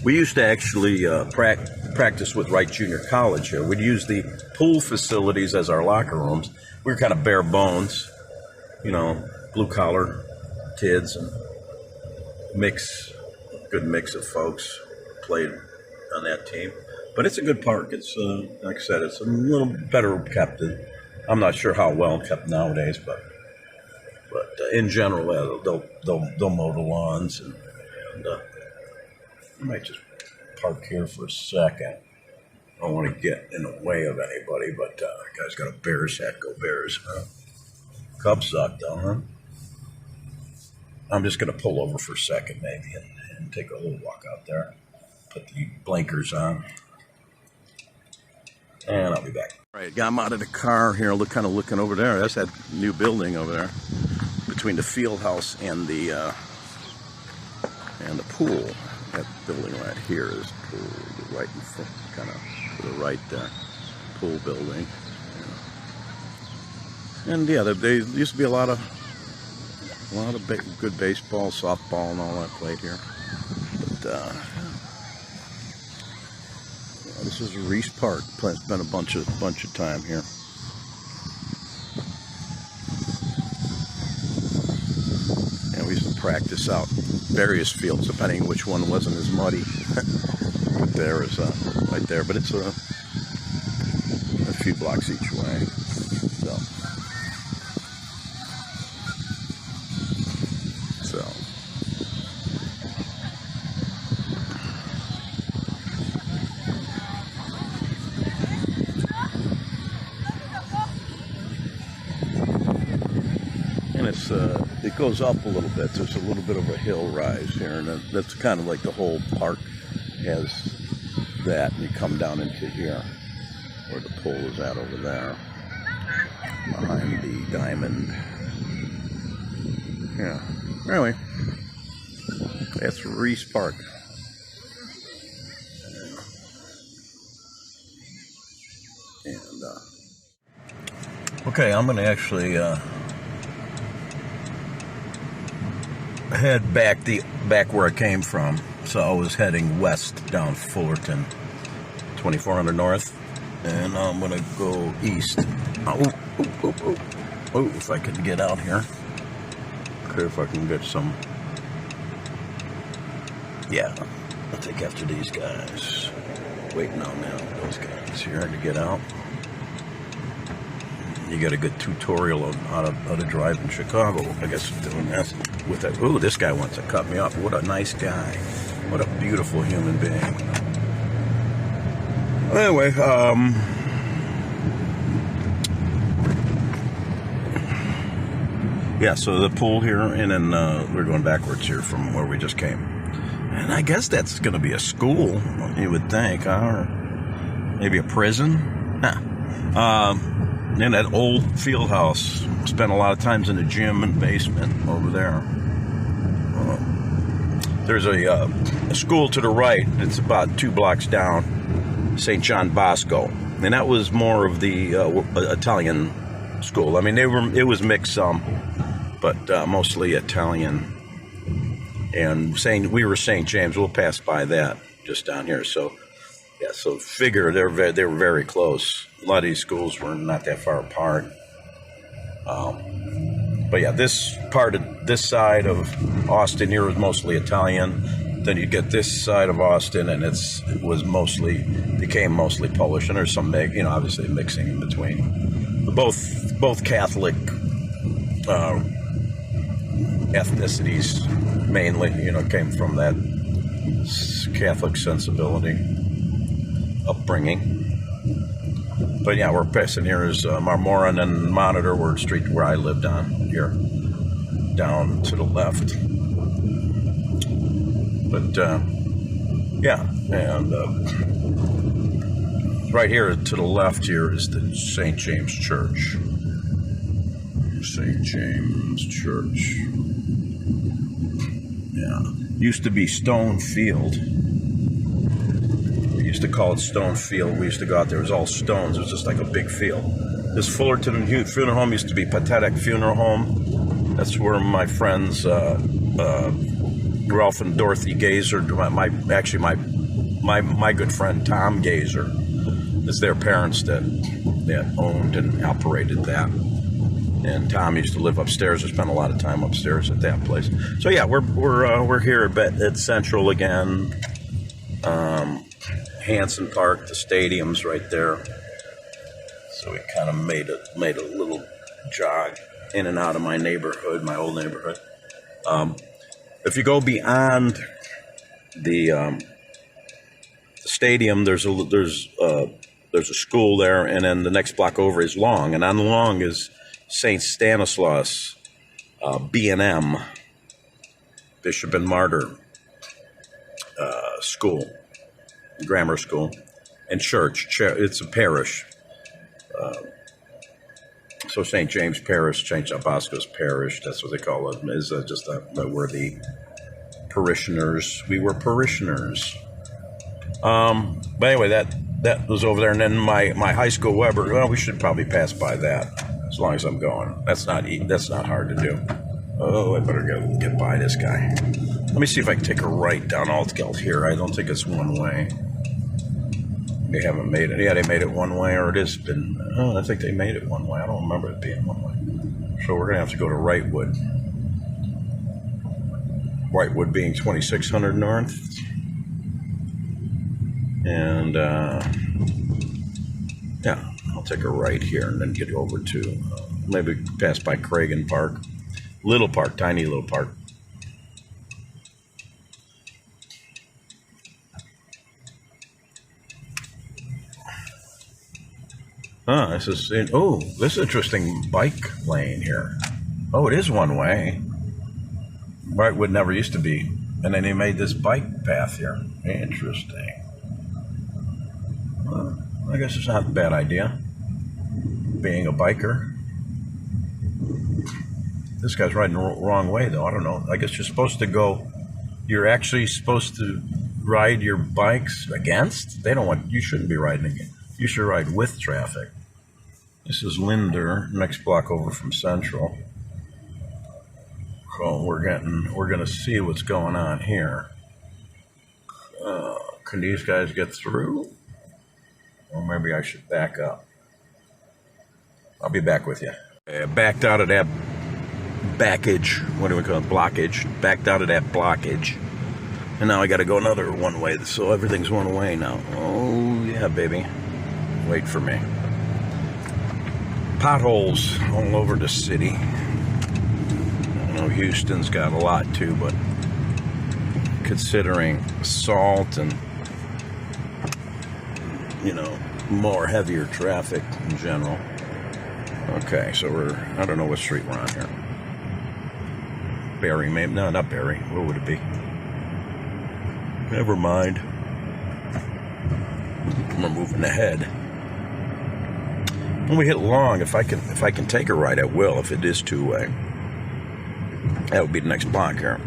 We used to actually practice with Wright Junior College here. We'd use the pool facilities as our locker rooms. We were kind of bare bones, blue collar kids, and good mix of folks played on that team. But it's a good park. It's like I said, it's a little better kept. I'm not sure how well kept nowadays, but in general, they'll mow the lawns, and I might just park here for a second. I don't want to get in the way of anybody, but guy's got a Bears hat. Go Bears! Cubs suck, though, huh? I'm just going to pull over for a second, maybe, and take a little walk out there. Put the blinkers on, and I'll be back. All right, got him out of the car here. Kind of looking over there. That's that new building over there between the field house and the pool. That building right here is the pool, right in front, kind of to the right there. Pool building. And yeah, there used to be a lot of good baseball, softball, and all that played here. But this is Reese Park. Spent a bunch of time here. And we used to practice out various fields, depending which one wasn't as muddy. But there is right there. But it's a few blocks each way. So. It goes up a little bit. There's a little bit of a hill rise here, and that's kind of like the whole park has that. And you come down into here, where the pool is at over there, behind the diamond. Yeah. Anyway, that's Reese Park. And okay, I'm going to actually head back where I came from. So I was heading west down Fullerton, 2400 north, and I'm gonna go east. If I can get out here. Okay, if I can get some. Yeah, I'll take after these guys. Waiting on now, those guys here to get out. You got a good tutorial on how to drive in Chicago. I guess doing this with that. Ooh, this guy wants to cut me off. What a nice guy. What a beautiful human being. Anyway, yeah, so the pool here, and then we're going backwards here from where we just came. And I guess that's going to be a school, you would think, huh? Or maybe a prison? Nah. In that old field house. Spent a lot of times in the gym and basement over there. There's a school to the right. It's about 2 blocks down, St. John Bosco, and that was more of the Italian school. I mean, it was mixed some, but mostly Italian. And we were St. James. We'll pass by that just down here. So yeah, so figure they were very close. A lot of these schools were not that far apart. But yeah, this side of Austin here was mostly Italian. Then you get this side of Austin, and it became mostly Polish. And there's some, obviously mixing in between. But both Catholic ethnicities mainly, came from that Catholic sensibility, upbringing. But yeah, we're passing here is Marmora and Monitor, where the street where I lived on here, down to the left. But yeah, and right here to the left here is the St. James Church. St. James Church. Yeah, used to be Stone Field. We used to call it Stone Field. We used to go out there. It was all stones. It was just like a big field. This Fullerton Funeral Home used to be Pathetic Funeral Home. That's where my friends Ralph and Dorothy Gazer, my good friend Tom Gazer. It's their parents that owned and operated that. And Tom used to live upstairs. I spent a lot of time upstairs at that place. So yeah, we're here at Central again. Hanson Park, the stadium's right there. So we kind of made a little jog in and out of my neighborhood, my old neighborhood. If you go beyond the stadium, there's a school there, and then the next block over is Long, and on Long is St. Stanislaus B&M, Bishop and Martyr school, grammar school, and church. It's a parish. So St. James Parish, St. John Bosco's Parish, that's what they call it, is just where the parishioners, we were parishioners. But anyway, that was over there, and then my high school Weber. Well, we should probably pass by that as long as I'm going. That's not hard to do. Oh, I better get by this guy. Let me see if I can take a right down Altgeld here. I don't think it's one way. They haven't made it. Yeah, they made it one way, or it has been. Oh, I think they made it one way. I don't remember it being one way. So we're gonna have to go to Wrightwood. Wrightwood being 2600 North. And yeah, I'll take a right here and then get over to maybe pass by Cragen Park, little park, tiny little park. This is interesting bike lane here. Oh, it is one way. Wrightwood never used to be, and then they made this bike path here. Interesting. Well, I guess it's not a bad idea, being a biker. This guy's riding the wrong way, though. I don't know. I guess you're actually supposed to ride your bikes against? You shouldn't be riding against. You should ride with traffic. This is Linder, next block over from Central. So we're gonna see what's going on here. Can these guys get through? Or maybe I should back up. I'll be back with you. I backed out of that backage. What do we call it? Blockage. Backed out of that blockage. And now I got to go another one way. So everything's one way now. Oh, yeah, baby. Wait for me. Potholes all over the city. I know Houston's got a lot too, but considering salt and more heavier traffic in general. Okay, so I don't know what street we're on here. Barry, maybe. No, not Barry. What would it be? Never mind. We're moving ahead. When we hit Long, if I can take a right, I will. If it is two-way, that would be the next block here.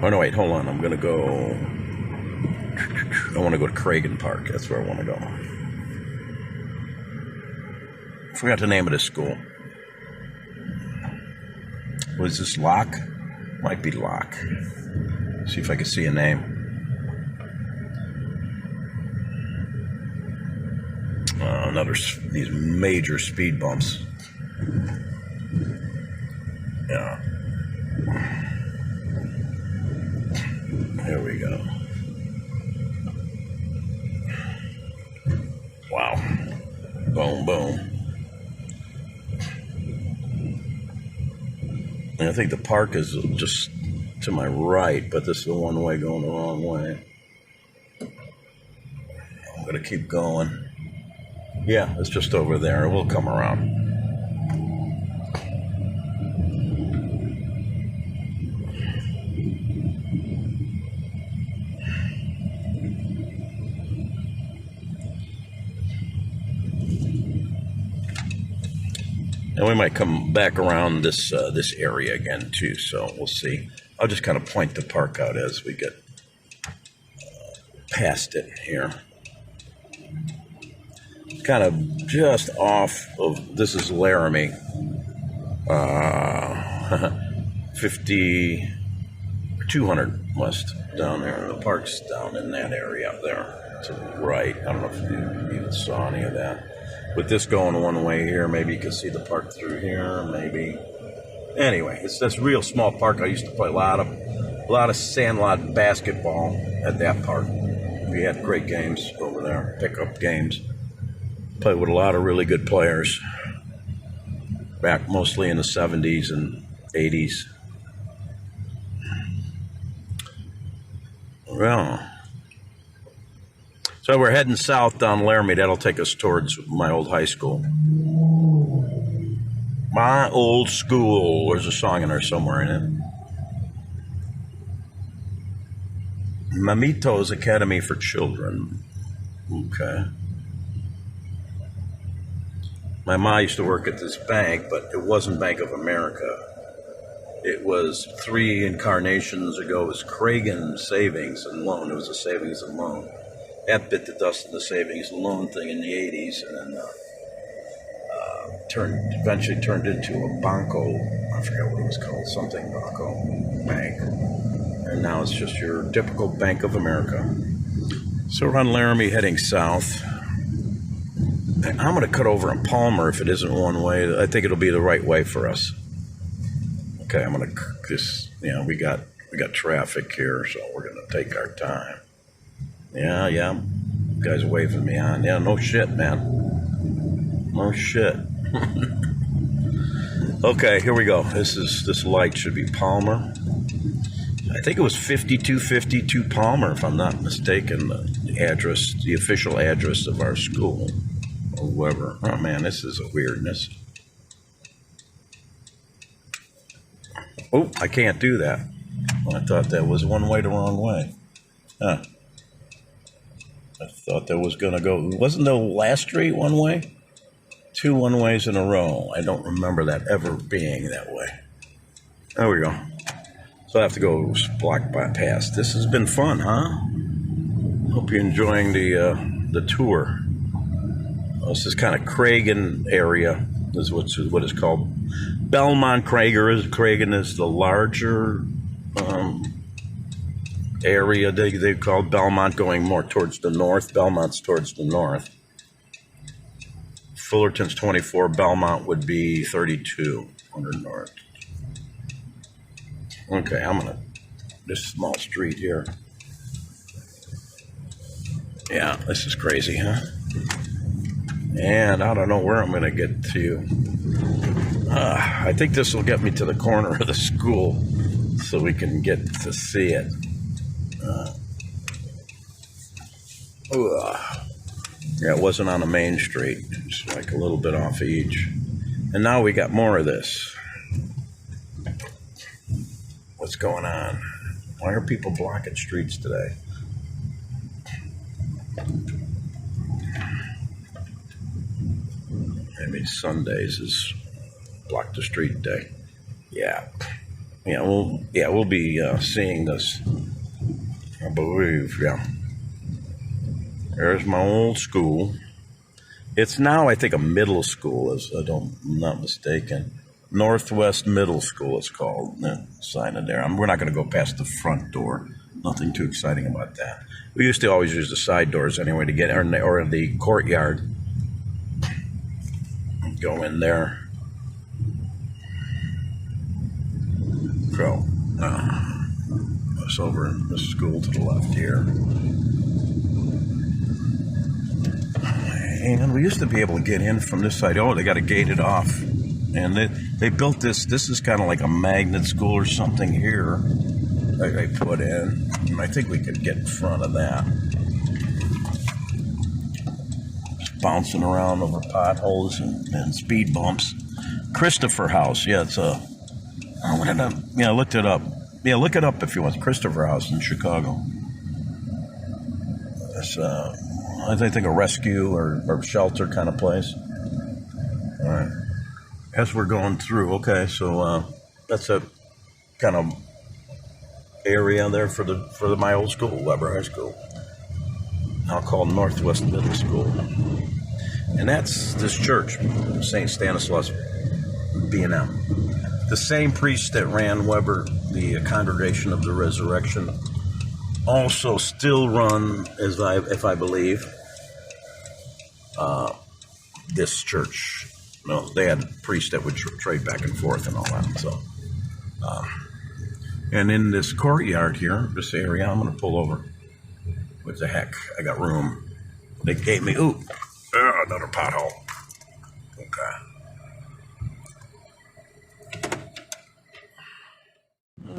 Oh no, wait, hold on. I'm gonna go. I want to go to Cragen Park. That's where I want to go. I forgot the name of this school. Was this Locke? Might be Locke. See if I can see a name. These major speed bumps. Yeah. Here we go. Wow. Boom, boom. And I think the park is just to my right, but this is the one way going the wrong way. I'm going to keep going. Yeah, it's just over there. We'll come around. And we might come back around this area again too, so we'll see. I'll just kind of point the park out as we get past it here. It's kind of just off of, this is Laramie. 50, 200 west down there. The park's down in that area up there to the right. I don't know if you even saw any of that. With this going one way here, maybe you can see the park through here, maybe. Anyway, it's this real small park. I used to play a lot of sandlot basketball at that park. We had great games over there, pickup games. Played with a lot of really good players back mostly in the 70s and 80s. Well, so we're heading south down Laramie. That'll take us towards my old high school. My old school. There's a song in there somewhere in it. Mamito's Academy for Children. Okay. My mom used to work at this bank, but it wasn't Bank of America. It was 3 incarnations ago. It was Cragen Savings and Loan. It was a savings and loan. That bit the dust in the savings and loan thing in the 80s, and then eventually turned into a Banco. I forget what it was called. Something Banco Bank. And now it's just your typical Bank of America. So we're on Laramie heading south. I'm going to cut over in Palmer if it isn't one way. I think it'll be the right way for us. Okay, I'm going to just, we got traffic here, so we're going to take our time. Yeah. You guys are waving me on. Yeah, no shit, man. No shit. Okay, here we go. This light should be Palmer. I think it was 5252 Palmer, if I'm not mistaken, the address, the official address of our school, or whoever. Oh man, this is a weirdness. Oh, I can't do that. I thought that was one way the wrong way. Huh. I thought that was going to go. Wasn't the last street one way? 2 one-ways in a row. I don't remember that ever being that way. There we go. So I have to go block by past. This has been fun, huh? Hope you're enjoying the tour. This is kind of Cragen area. This is what is called Belmont. Cragen is the larger area. They call Belmont, going more towards the north. Belmont's towards the north. Fullerton's 24. Belmont would be 32 under north. Okay, I'm gonna this small street here. Yeah, this is crazy, huh? And I don't know where I'm gonna get to. I think this will get me to the corner of the school so we can get to see it. Yeah, it wasn't on the main street. It's like a little bit off each. And now we got more of this. What's going on? Why are people blocking streets today? Maybe Sundays is block the street day. Yeah, we'll be seeing this. I believe. Yeah. There's my old school. It's now, I think, a middle school, I'm not mistaken. Northwest Middle School, it's called. The sign in there. We're not going to go past the front door. Nothing too exciting about that. We used to always use the side doors anyway to get, or the courtyard. Go in there. So, it's over in the school to the left here. And we used to be able to get in from this side. Oh, they got it gated off. And they built this. This is kind of like a magnet school or something here that they put in. And I think we could get in front of that. Just bouncing around over potholes and speed bumps. Christopher House. Yeah, it's a... I looked it up. Yeah, look it up if you want. Christopher House in Chicago. It's, I think a rescue or shelter kind of place. All right. As we're going through, okay, so that's a kind of area there for my old school, Weber High School. Now called Northwest Middle School. And that's this church, St. Stanislaus B&M. the same priest that ran Weber, the Congregation of the Resurrection, also still run, if I believe, this church. No, they had priests that would trade back and forth and all that. So, and in this courtyard here, this area, I'm going to pull over. What the heck? I got room. They gave me, another pothole.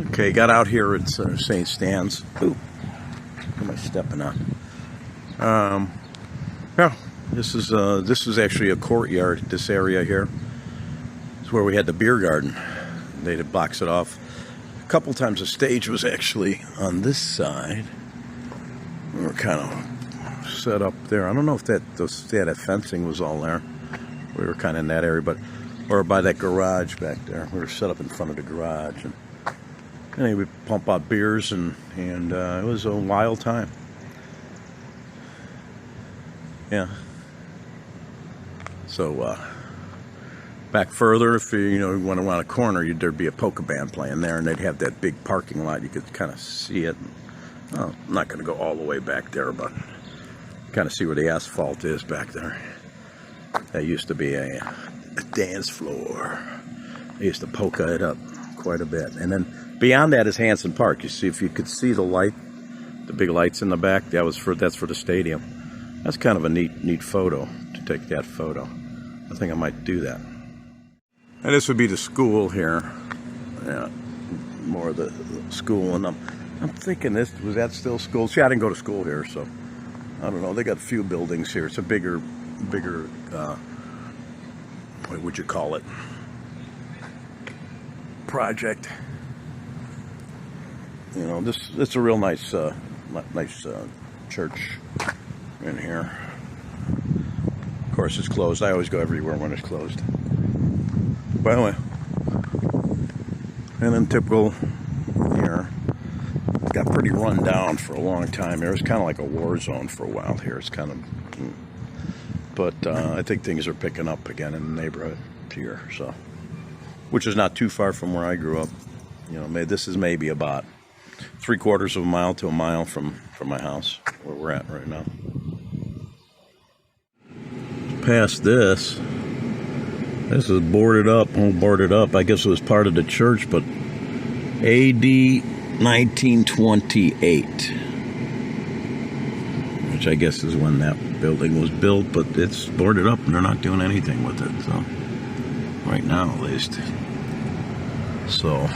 Okay, got out here at St. Stan's. Ooh, what am I stepping on? Yeah, this is actually a courtyard. This area here is where we had the beer garden. They had boxed it off. A couple times the stage was actually on this side. We were kind of set up there. I don't know if that fencing was all there. We were kind of in that area, or by that garage back there. We were set up in front of the garage, and anyway, we pump out beers, and it was a wild time. Yeah. So back further, if you went around a corner, there'd be a polka band playing there, and they'd have that big parking lot. You could kind of see it. I'm not going to go all the way back there, but kind of see where the asphalt is back there. That used to be a dance floor. They used to polka it up quite a bit. And then beyond that is Hanson Park. You see, if you could see the big lights in the back, that's for the stadium. That's kind of a neat photo, to take that photo. I think I might do that. And this would be the school here. Yeah, more of the school. And I'm thinking, was that still school? See, I didn't go to school here, so I don't know. They got a few buildings here. It's a bigger, what would you call it? Project. This it's a real nice church in here. Of course, it's closed. I always go everywhere when it's closed. But anyway, and then typical here. It got pretty run down for a long time. It was kind of like a war zone for a while here. It's kind of, but I think things are picking up again in the neighborhood here. So, which is not too far from where I grew up. This is maybe about 3/4 of a mile to a mile from my house, where we're at right now. Past this is boarded up, all boarded up. I guess it was part of the church, but AD 1928, which I guess is when that building was built, but it's boarded up and they're not doing anything with it, so right now at least. So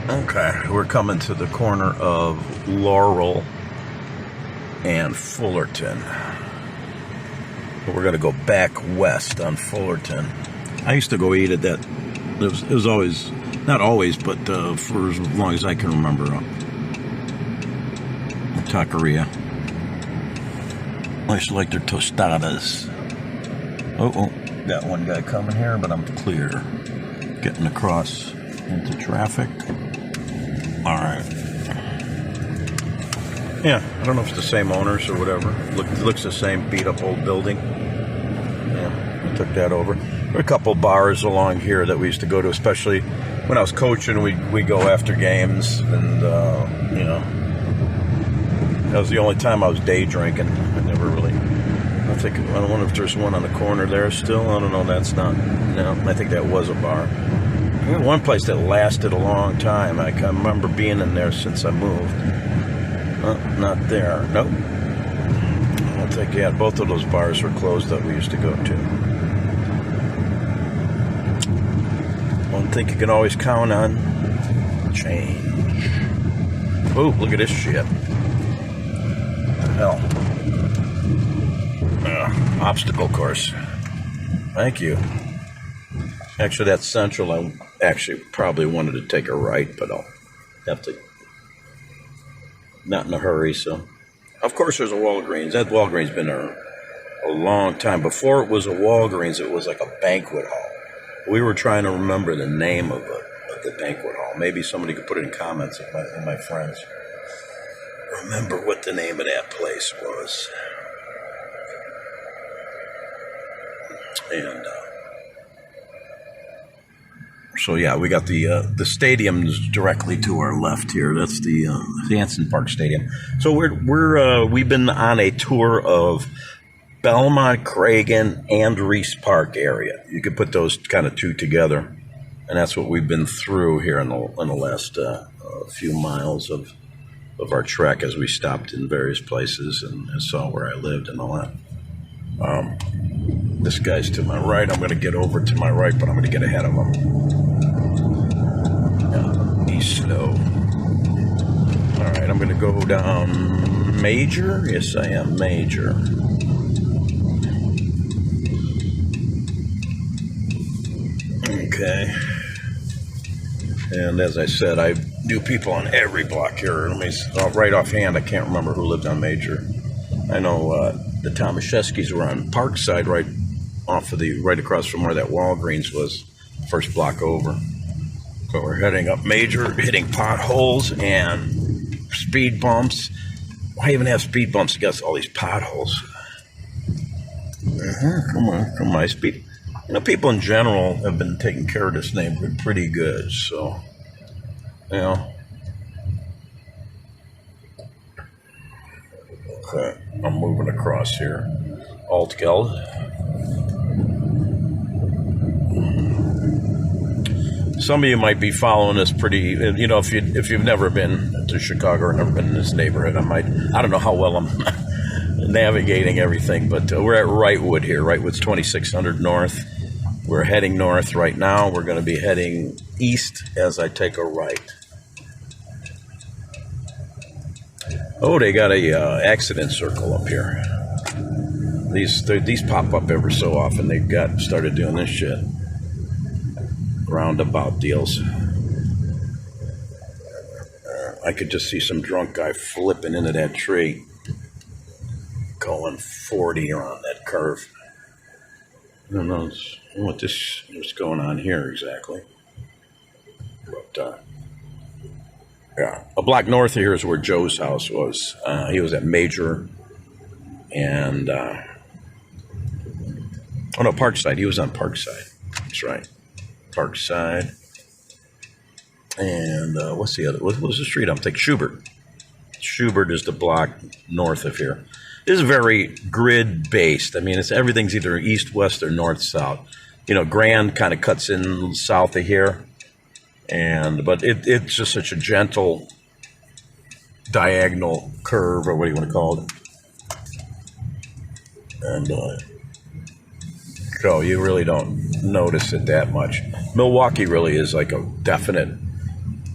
okay, we're coming to the corner of Laurel and Fullerton. But we're gonna go back west on Fullerton. I used to go eat at that. It was always, not always, but for as long as I can remember, taqueria. I used to like their tostadas. Oh, got one guy coming here, but I'm clear. Getting across into traffic. All right. Yeah, I don't know if it's the same owners or whatever. Looks the same beat up old building. Yeah, I took that over. There were a couple bars along here that we used to go to, especially when I was coaching. We go after games, and that was the only time I was day drinking. I never really. I wonder if there's one on the corner there still. I don't know. That's not. No, I think that was a bar. One place that lasted a long time. I can remember being in there since I moved. Not there. Nope. I don't think. Yeah, both of those bars were closed that we used to go to. One thing you can always count on: change. Oh, look at this shit. What the hell? Obstacle course. Thank you. Actually, that's Central. I actually probably wanted to take a right, but I'll have to. Not in a hurry, so. Of course, there's a Walgreens. That Walgreens been there a long time. Before it was a Walgreens, it was like a banquet hall. We were trying to remember the name of the banquet hall. Maybe somebody could put it in comments of my friends. Remember what the name of that place was. And So yeah, we got the stadium's directly to our left here. That's the Hanson Park Stadium. So we've been on a tour of Belmont, Cragen, and Reese Park area. You could put those kind of two together, and that's what we've been through here in the last few miles of our trek as we stopped in various places and saw where I lived and all that. This guy's to my right. I'm going to get over to my right, but I'm going to get ahead of him. Yeah, be slow. All right, I'm going to go down Major. Yes, I am Major. Okay. And as I said, I knew people on every block here. Right offhand, I can't remember who lived on Major. I know the Tomaszewskis were on Parkside, right across from where that Walgreens was, first block over. So we're heading up Major, hitting potholes and speed bumps. Why even have speed bumps against all these potholes? Come on, speed. People in general have been taking care of this neighborhood pretty good, so, Okay, I'm moving across here. Altgeld. Some of you might be following this pretty, if you've never been to Chicago or never been in this neighborhood, I don't know how well I'm navigating everything, but we're at Wrightwood here. Wrightwood's 2600 North. We're heading north right now. We're going to be heading east as I take a right. Oh, they got a accident circle up here. These pop up every so often. They've started doing this shit. Roundabout deals. I could just see some drunk guy flipping into that tree, going 40 around that curve. I don't know what's going on here exactly. But yeah, a block north of here is where Joe's house was. He was at Major and Parkside. He was on Parkside. That's right, Parkside. And what's the other? What was the street I'm taking? Schubert. Schubert is the block north of here. This is very grid based. I mean, everything's either east, west, or north, south. Grand kind of cuts in south of here, but it's just such a gentle diagonal curve, or what do you want to call it? And so you really don't notice it that much. Milwaukee really is like a definite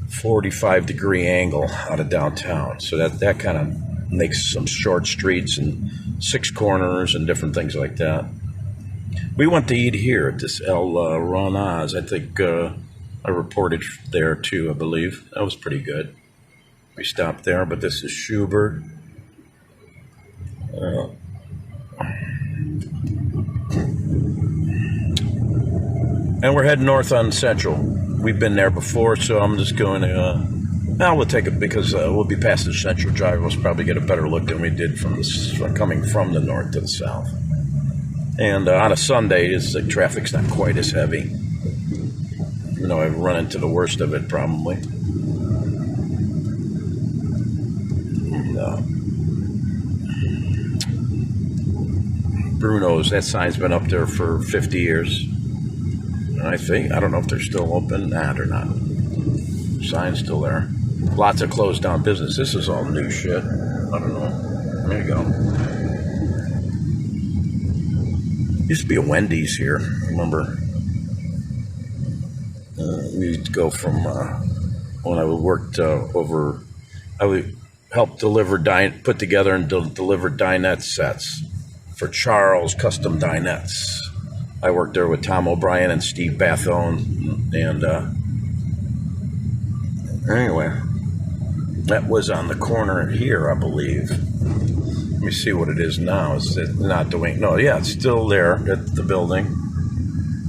45-degree angle out of downtown, so that kind of makes some short streets and six corners and different things like that. We went to eat here at this El Ronaz. I think I reported there too, I believe. That was pretty good. We stopped there, but this is Schubert. And we're heading north on Central. We've been there before, so I'm just going to... we'll take it because we'll be past the Central Drive. We'll probably get a better look than we did coming from the north to the south. And on a Sunday, the traffic's not quite as heavy. I've run into the worst of it probably. And, Bruno's, that sign's been up there for 50 years. I don't know if they're still open or not. Sign's still there. Lots of closed down business. This is all new shit. I don't know. There you go. Used to be a Wendy's here, remember? We used to go from when I worked over. I would help put together and deliver dinette sets for Charles Custom Dinettes. I worked there with Tom O'Brien and Steve Bathone, and anyway, that was on the corner here, I believe. Let me see what it is now. Is it not doing? No, yeah, it's still there at the building.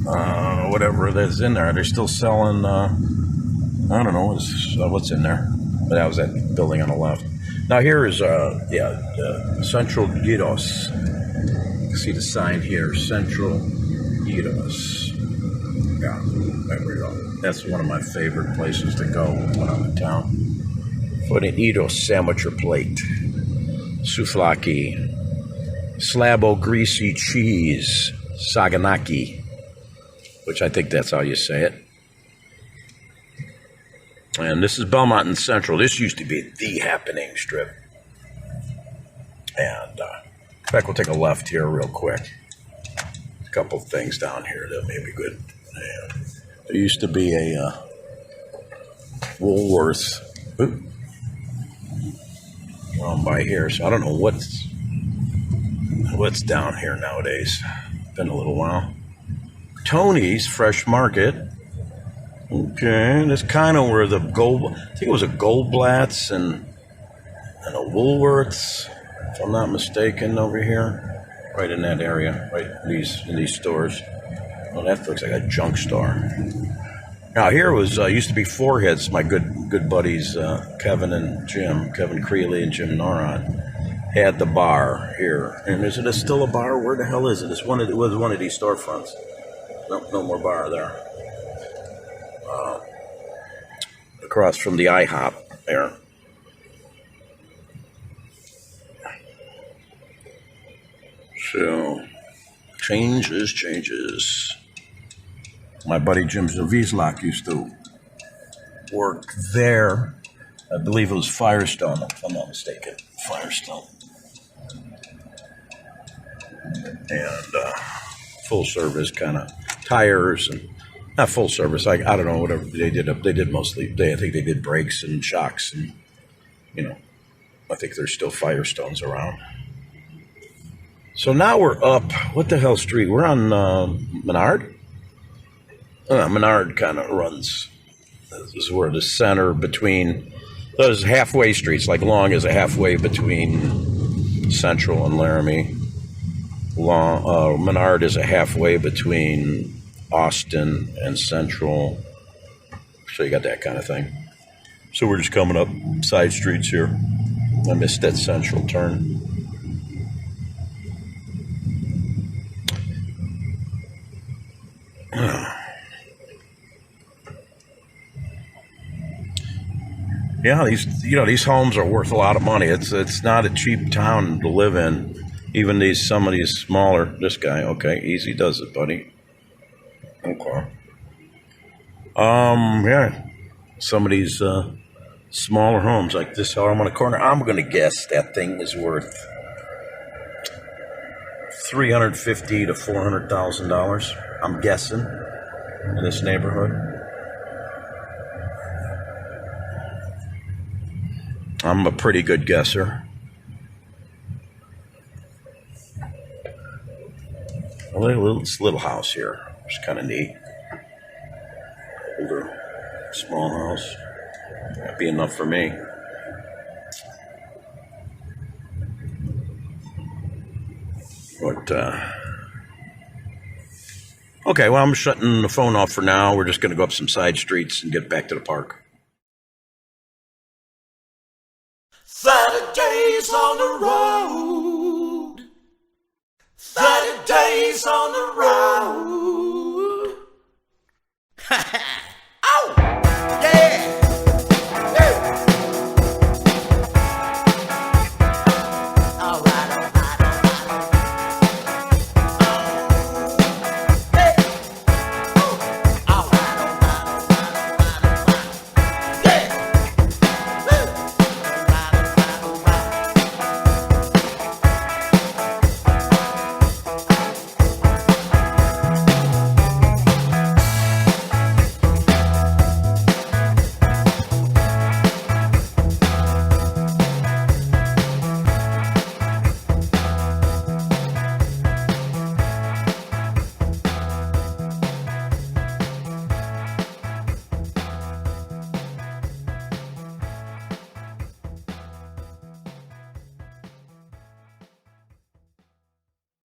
Whatever it is in there, they're still selling. I don't know what's in there, but that was that building on the left. Now here is Central Gyros. You can see the sign here, Central Gyros. Yeah, there we go. That's one of my favorite places to go when I'm in town. For an Edo sandwich or plate. Souvlaki. Slabo greasy cheese. Saganaki. Which I think that's how you say it. And this is Belmont and Central. This used to be the happening strip. And in fact, we'll take a left here real quick. A couple things down here that may be good. And there used to be a Woolworths around by here, so I don't know what's down here nowadays. Been a little while. Tony's Fresh Market. Okay, that's kind of where the I think it was a Goldblatt's and a Woolworths, if I'm not mistaken, over here, right in that area, right in these stores. Well, that looks like a junk store. Now here was used to be Foreheads. My good buddies Kevin Creeley and Jim Noron had the bar here. And is it still a bar? Where the hell is it? It was one of these storefronts. No more bar there. Across from the IHOP there. So changes. My buddy Jim Zavizlak used to work there. I believe it was Firestone, if I'm not mistaken. Firestone. And full service kind of tires and not full service. I don't know, whatever they did. They did mostly. I think they did brakes and shocks, and I think there's still Firestones around. So now we're up. What the hell street? We're on Menard. Menard kind of runs. This is where the center between those halfway streets, like long as a halfway between Central and Laramie. Menard is a halfway between Austin and Central. So you got that kind of thing. So we're just coming up side streets here. I missed that Central turn. Yeah, these homes are worth a lot of money. It's not a cheap town to live in. Even some of these smaller. This guy, okay, easy does it, buddy. Okay. Yeah, some of these smaller homes like this home on a corner. I'm gonna guess that thing is worth $350,000 to $400,000. I'm guessing in this neighborhood. I'm a pretty good guesser. This little house here. It's kind of neat. Older, small house. That'd be enough for me. But, okay, well, I'm shutting the phone off for now. We're just going to go up some side streets and get back to the park. Saturdays on the road. Saturdays on the road.